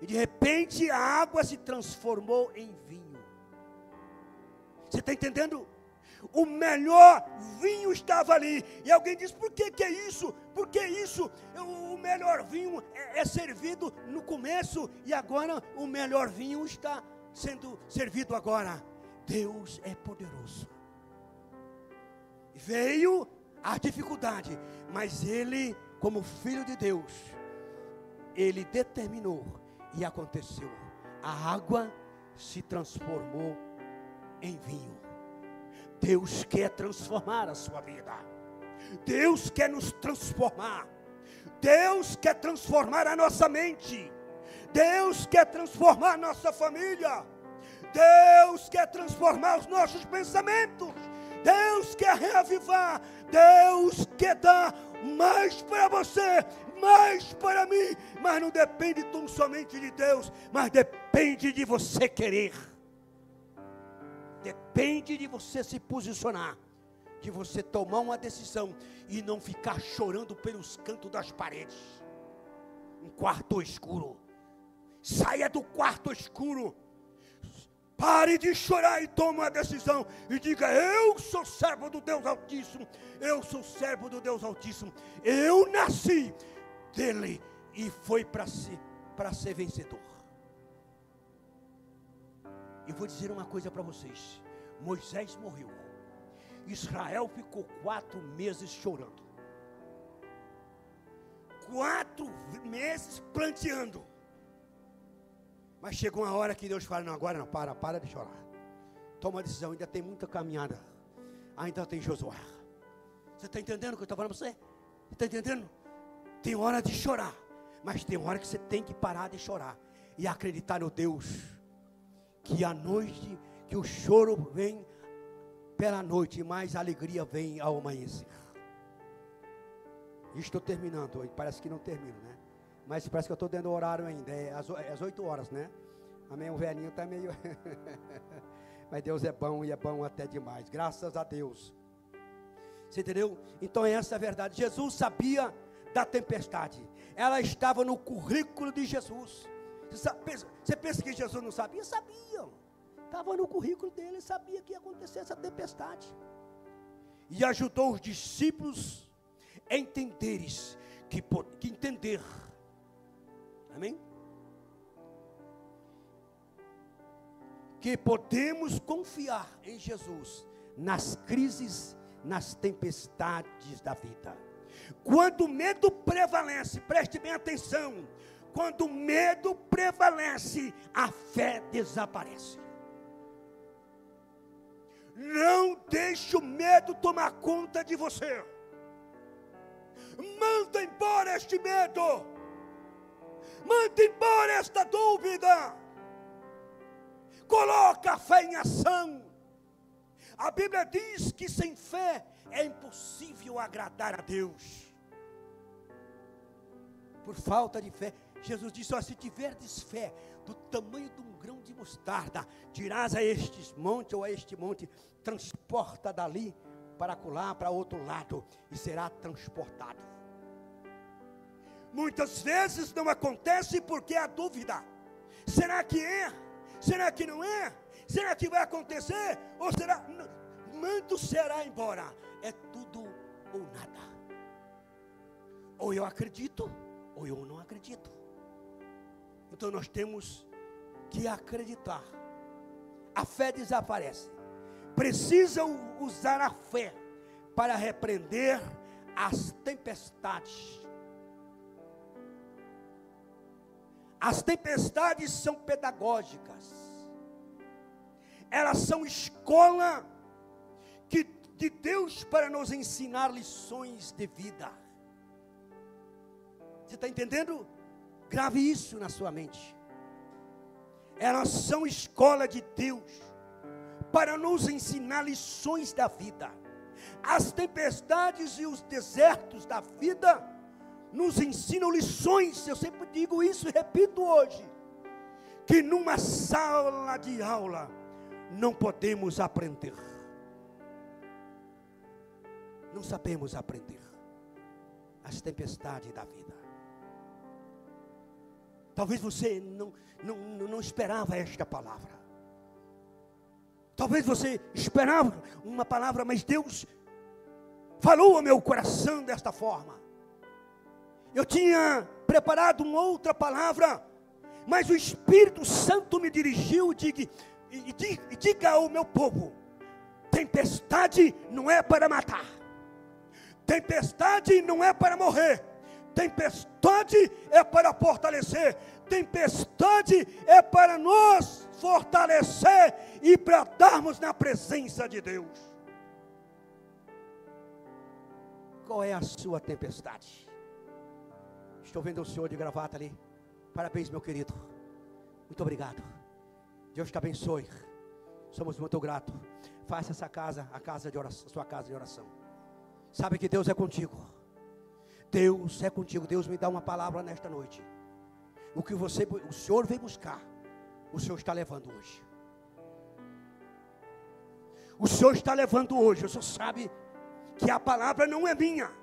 E de repente a água se transformou em vinho. Você está entendendo? O melhor vinho estava ali. E alguém diz: por que é isso? Por que isso? O melhor vinho é servido no começo, e agora o melhor vinho está sendo servido agora. Deus é poderoso. Veio a dificuldade, mas ele, como filho de Deus, ele determinou, e aconteceu. A água se transformou em vinho. Deus quer transformar a sua vida. Deus quer nos transformar. Deus quer transformar a nossa mente. Deus quer transformar a nossa família. Deus quer transformar os nossos pensamentos. Deus quer reavivar. Deus quer dar mais para você, mais para mim. Mas não depende tão somente de Deus, mas depende de você querer. Depende de você se posicionar, de você tomar uma decisão e não ficar chorando pelos cantos das paredes. Um quarto escuro. Saia do quarto escuro. Pare de chorar e tome uma decisão e diga: eu sou servo do Deus Altíssimo. Eu sou servo do Deus Altíssimo. Eu nasci dele e foi para ser vencedor. Eu vou dizer uma coisa para vocês. Moisés morreu. Israel ficou 4 meses chorando. 4 meses planteando. Mas chegou uma hora que Deus fala: não, agora não, para de chorar. Toma uma decisão, ainda tem muita caminhada. Ainda tem Josué. Você está entendendo o que eu estou falando para você? Está entendendo? Tem hora de chorar, mas tem hora que você tem que parar de chorar e acreditar no Deus. Que a noite, que o choro vem pela noite, mas a alegria vem ao amanhecer. Estou terminando, parece que não termino, né? Mas parece que eu estou dentro do horário ainda, é às 8 horas, né? Amém, o velhinho está meio... Mas Deus é bom e é bom até demais, graças a Deus. Você entendeu? Então essa é a verdade. Jesus sabia da tempestade, ela estava no currículo de Jesus. Você pensa que Jesus não sabia? Sabia. Estava no currículo dele, sabia que ia acontecer essa tempestade. E ajudou os discípulos a entenderes que entender. Amém? que podemos confiar em Jesus nas crises, nas tempestades da vida. Quando o medo prevalece, preste bem atenção, quando o medo prevalece, a fé desaparece. Não deixe o medo tomar conta de você. Manda embora este medo. Manda embora esta dúvida. Coloca a fé em ação. A Bíblia diz que sem fé é impossível agradar a Deus. Por falta de fé, Jesus disse: ó, se tiverdes fé do tamanho de um grão de mostarda, dirás a este monte ou a este monte, transporta dali para acolá, para outro lado, e será transportado. Muitas vezes não acontece porque há dúvida. Será que é? Será que não é? Será que vai acontecer? Ou será? Manda o será embora. É tudo ou nada. Ou eu acredito, ou eu não acredito. Então nós temos que acreditar. A fé desaparece. Precisa usar a fé para repreender as tempestades. As tempestades são pedagógicas. Elas são escola de Deus para nos ensinar lições de vida. Você está entendendo? Grave isso na sua mente. Elas são escola de Deus para nos ensinar lições da vida. As tempestades e os desertos da vida nos ensinam lições. Eu sempre digo isso e repito hoje, que numa sala de aula não podemos aprender. Não sabemos aprender as tempestades da vida. Talvez você não esperava esta palavra. Talvez você esperava uma palavra, mas Deus falou ao meu coração desta forma. Eu tinha preparado uma outra palavra, mas o Espírito Santo me dirigiu e diga ao meu povo: tempestade não é para matar, tempestade não é para morrer, tempestade é para fortalecer, tempestade é para nos fortalecer e para darmos na presença de Deus. Qual é a sua tempestade? Estou vendo o senhor de gravata ali. Parabéns, meu querido. Muito obrigado. Deus te abençoe. Somos muito gratos. Faça essa casa, a casa de oração, sua casa de oração. Sabe que Deus é contigo. Deus é contigo. Deus me dá uma palavra nesta noite. O que o Senhor veio buscar, o Senhor está levando hoje. O Senhor está levando hoje. O Senhor sabe que a palavra não é minha.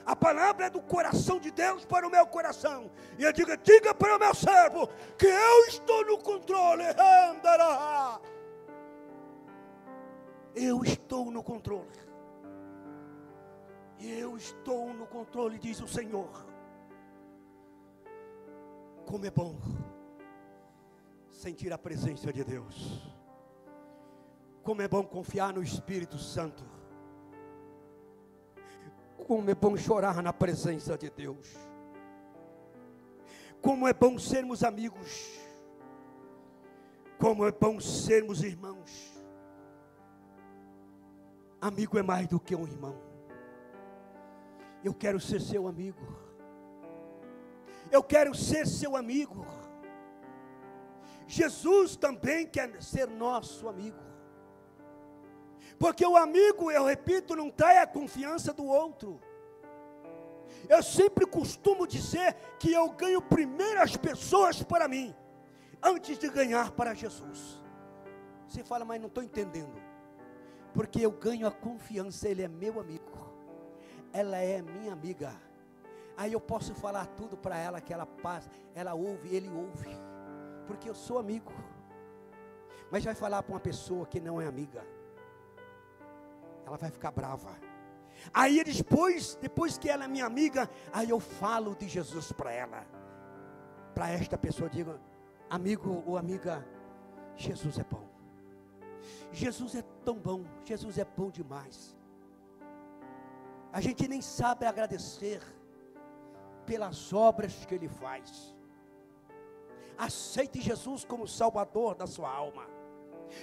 A palavra é do coração de Deus para o meu coração. E eu digo: diga para o meu servo que eu estou no controle. Eu estou no controle. Eu estou no controle, diz o Senhor. Como é bom sentir a presença de Deus. Como é bom confiar no Espírito Santo. Como é bom chorar na presença de Deus. Como é bom sermos amigos. Como é bom sermos irmãos. Amigo é mais do que um irmão. Eu quero ser seu amigo. Eu quero ser seu amigo. Jesus também quer ser nosso amigo. Porque o amigo, eu repito, não trai a confiança do outro. Eu sempre costumo dizer que eu ganho primeiro as pessoas para mim, antes de ganhar para Jesus. Você fala: mas não estou entendendo. Porque eu ganho a confiança, ele é meu amigo, ela é minha amiga. Aí eu posso falar tudo para ela, que ela passa, ela ouve, ele ouve, porque eu sou amigo. Mas vai falar para uma pessoa que não é amiga, ela vai ficar brava. Aí depois que ela é minha amiga, aí eu falo de Jesus para ela. Para esta pessoa, digo: amigo ou amiga, Jesus é bom. Jesus é tão bom. Jesus é bom demais. A gente nem sabe agradecer pelas obras que Ele faz. Aceite Jesus como Salvador da sua alma.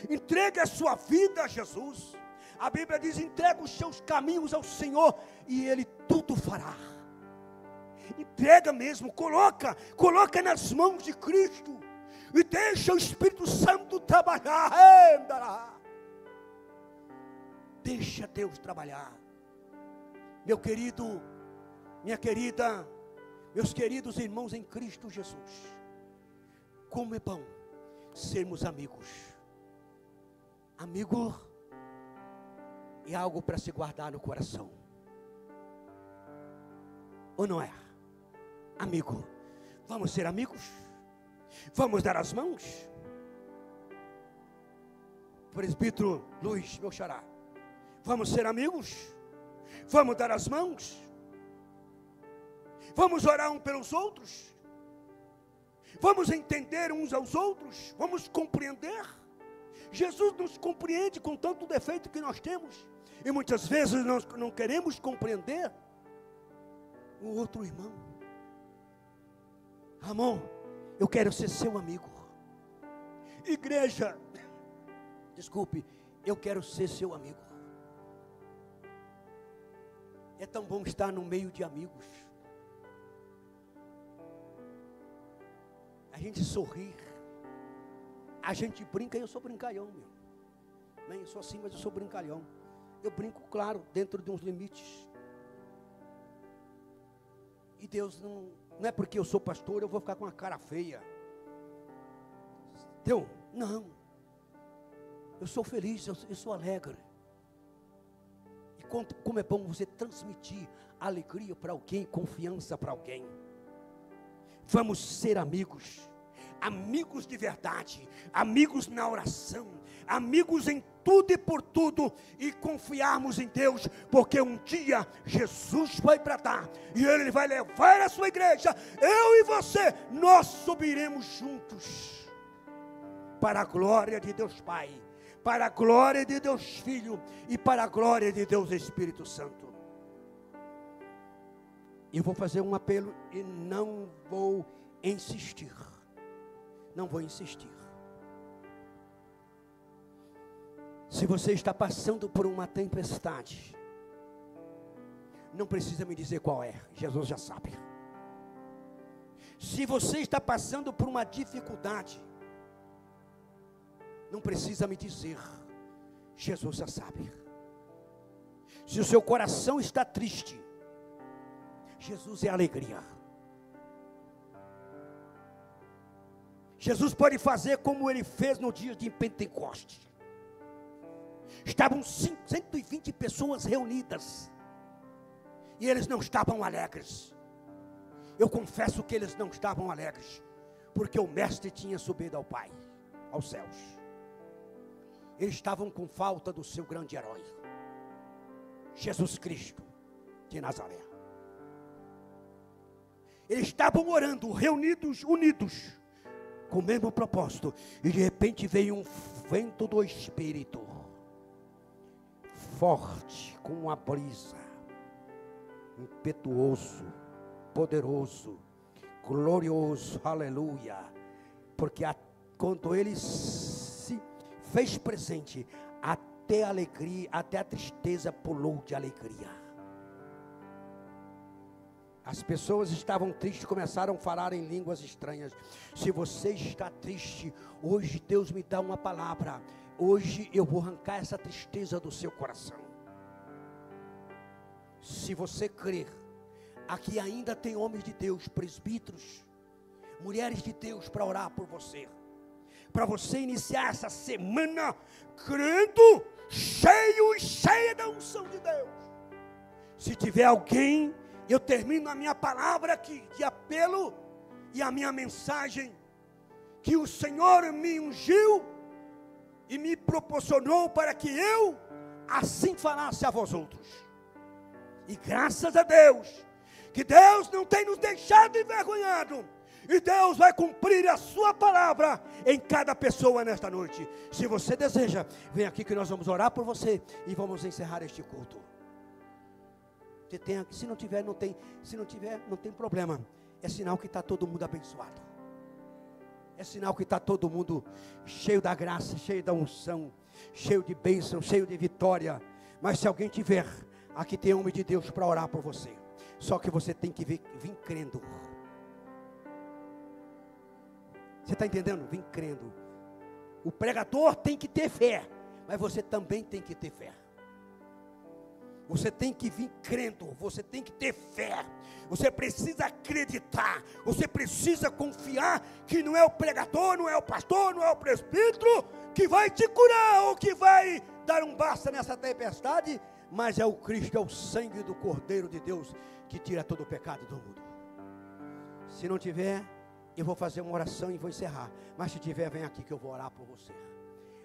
Entregue a sua vida a Jesus. A Bíblia diz: entrega os seus caminhos ao Senhor e Ele tudo fará. Entrega mesmo, coloca nas mãos de Cristo e deixa o Espírito Santo trabalhar. Deixa Deus trabalhar. Meu querido, minha querida, meus queridos irmãos em Cristo Jesus, como é bom sermos amigos. Amigo é algo para se guardar no coração, ou não é? Amigo, vamos ser amigos? Vamos dar as mãos? Presbítero Luiz, meu xará, vamos ser amigos? Vamos dar as mãos? Vamos orar uns pelos outros? Vamos entender uns aos outros? Vamos compreender? Jesus nos compreende com tanto defeito que nós temos, e muitas vezes nós não queremos compreender o outro irmão. Ramon, eu quero ser seu amigo. Igreja, desculpe, eu quero ser seu amigo. É tão bom estar no meio de amigos. A gente sorrir, a gente brinca. Eu sou brincalhão, meu. Eu sou assim, mas eu sou brincalhão. Eu brinco, claro, dentro de uns limites. E Deus não é porque eu sou pastor, eu vou ficar com uma cara feia. Entendeu? Não. Eu sou feliz, eu sou alegre. E como é bom você transmitir alegria para alguém, confiança para alguém. Vamos ser amigos. Amigos de verdade, amigos na oração, amigos em tudo e por tudo, e confiarmos em Deus, porque um dia Jesus vai bradar, e Ele vai levar a sua igreja, eu e você, nós subiremos juntos, para a glória de Deus Pai, para a glória de Deus Filho, e para a glória de Deus Espírito Santo. Eu vou fazer um apelo, e não vou insistir. Não vou insistir. Se você está passando por uma tempestade, não precisa me dizer qual é, Jesus já sabe. Se você está passando por uma dificuldade, não precisa me dizer, Jesus já sabe. Se o seu coração está triste, Jesus é alegria. Jesus pode fazer como Ele fez no dia de Pentecostes. Estavam 120 pessoas reunidas, e eles não estavam alegres. Eu confesso que eles não estavam alegres, porque o mestre tinha subido ao Pai, aos céus. Eles estavam com falta do seu grande herói, Jesus Cristo de Nazaré. Eles estavam orando, reunidos, unidos, com o mesmo propósito, e de repente veio um vento do Espírito, forte, com uma brisa, impetuoso, poderoso, glorioso, aleluia, porque quando Ele se fez presente, até a alegria, até a tristeza pulou de alegria. As pessoas estavam tristes, começaram a falar em línguas estranhas. Se você está triste, hoje Deus me dá uma palavra. Hoje eu vou arrancar essa tristeza do seu coração. Se você crer, aqui ainda tem homens de Deus, presbíteros, mulheres de Deus para orar por você. Para você iniciar essa semana crendo, cheio e cheia da unção de Deus. Se tiver alguém, eu termino a minha palavra aqui de apelo e a minha mensagem, que o Senhor me ungiu e me proporcionou para que eu assim falasse a vós outros. E graças a Deus, que Deus não tem nos deixado envergonhado, E Deus vai cumprir a sua palavra em cada pessoa nesta noite. Se você deseja, vem aqui que nós vamos orar por você e vamos encerrar este culto. Se não tiver, não tem. Se não tiver, não tem problema. É sinal que está todo mundo abençoado. É sinal que está todo mundo cheio da graça, cheio da unção, cheio de bênção, cheio de vitória. Mas se alguém tiver, aqui tem homem de Deus para orar por você. Só que você tem que vir crendo. Você está entendendo? Vim crendo. O pregador tem que ter fé, mas você também tem que ter fé. Você tem que vir crendo, você tem que ter fé. Você precisa acreditar, você precisa confiar que não é o pregador, não é o pastor, não é o presbítero que vai te curar ou que vai dar um basta nessa tempestade, mas é o Cristo, é o sangue do Cordeiro de Deus que tira todo o pecado do mundo. Se não tiver, eu vou fazer uma oração e vou encerrar. Mas se tiver, vem aqui que eu vou orar por você.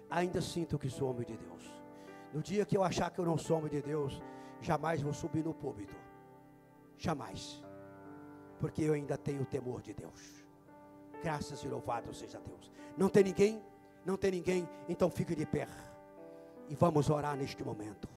Ainda sinto que sou homem de Deus. No dia que eu achar que eu não sou homem de Deus, jamais vou subir no púlpito. Jamais. Porque eu ainda tenho o temor de Deus. Graças e louvado seja Deus. Não tem ninguém? Não tem ninguém? Então fique de pé. E vamos orar neste momento.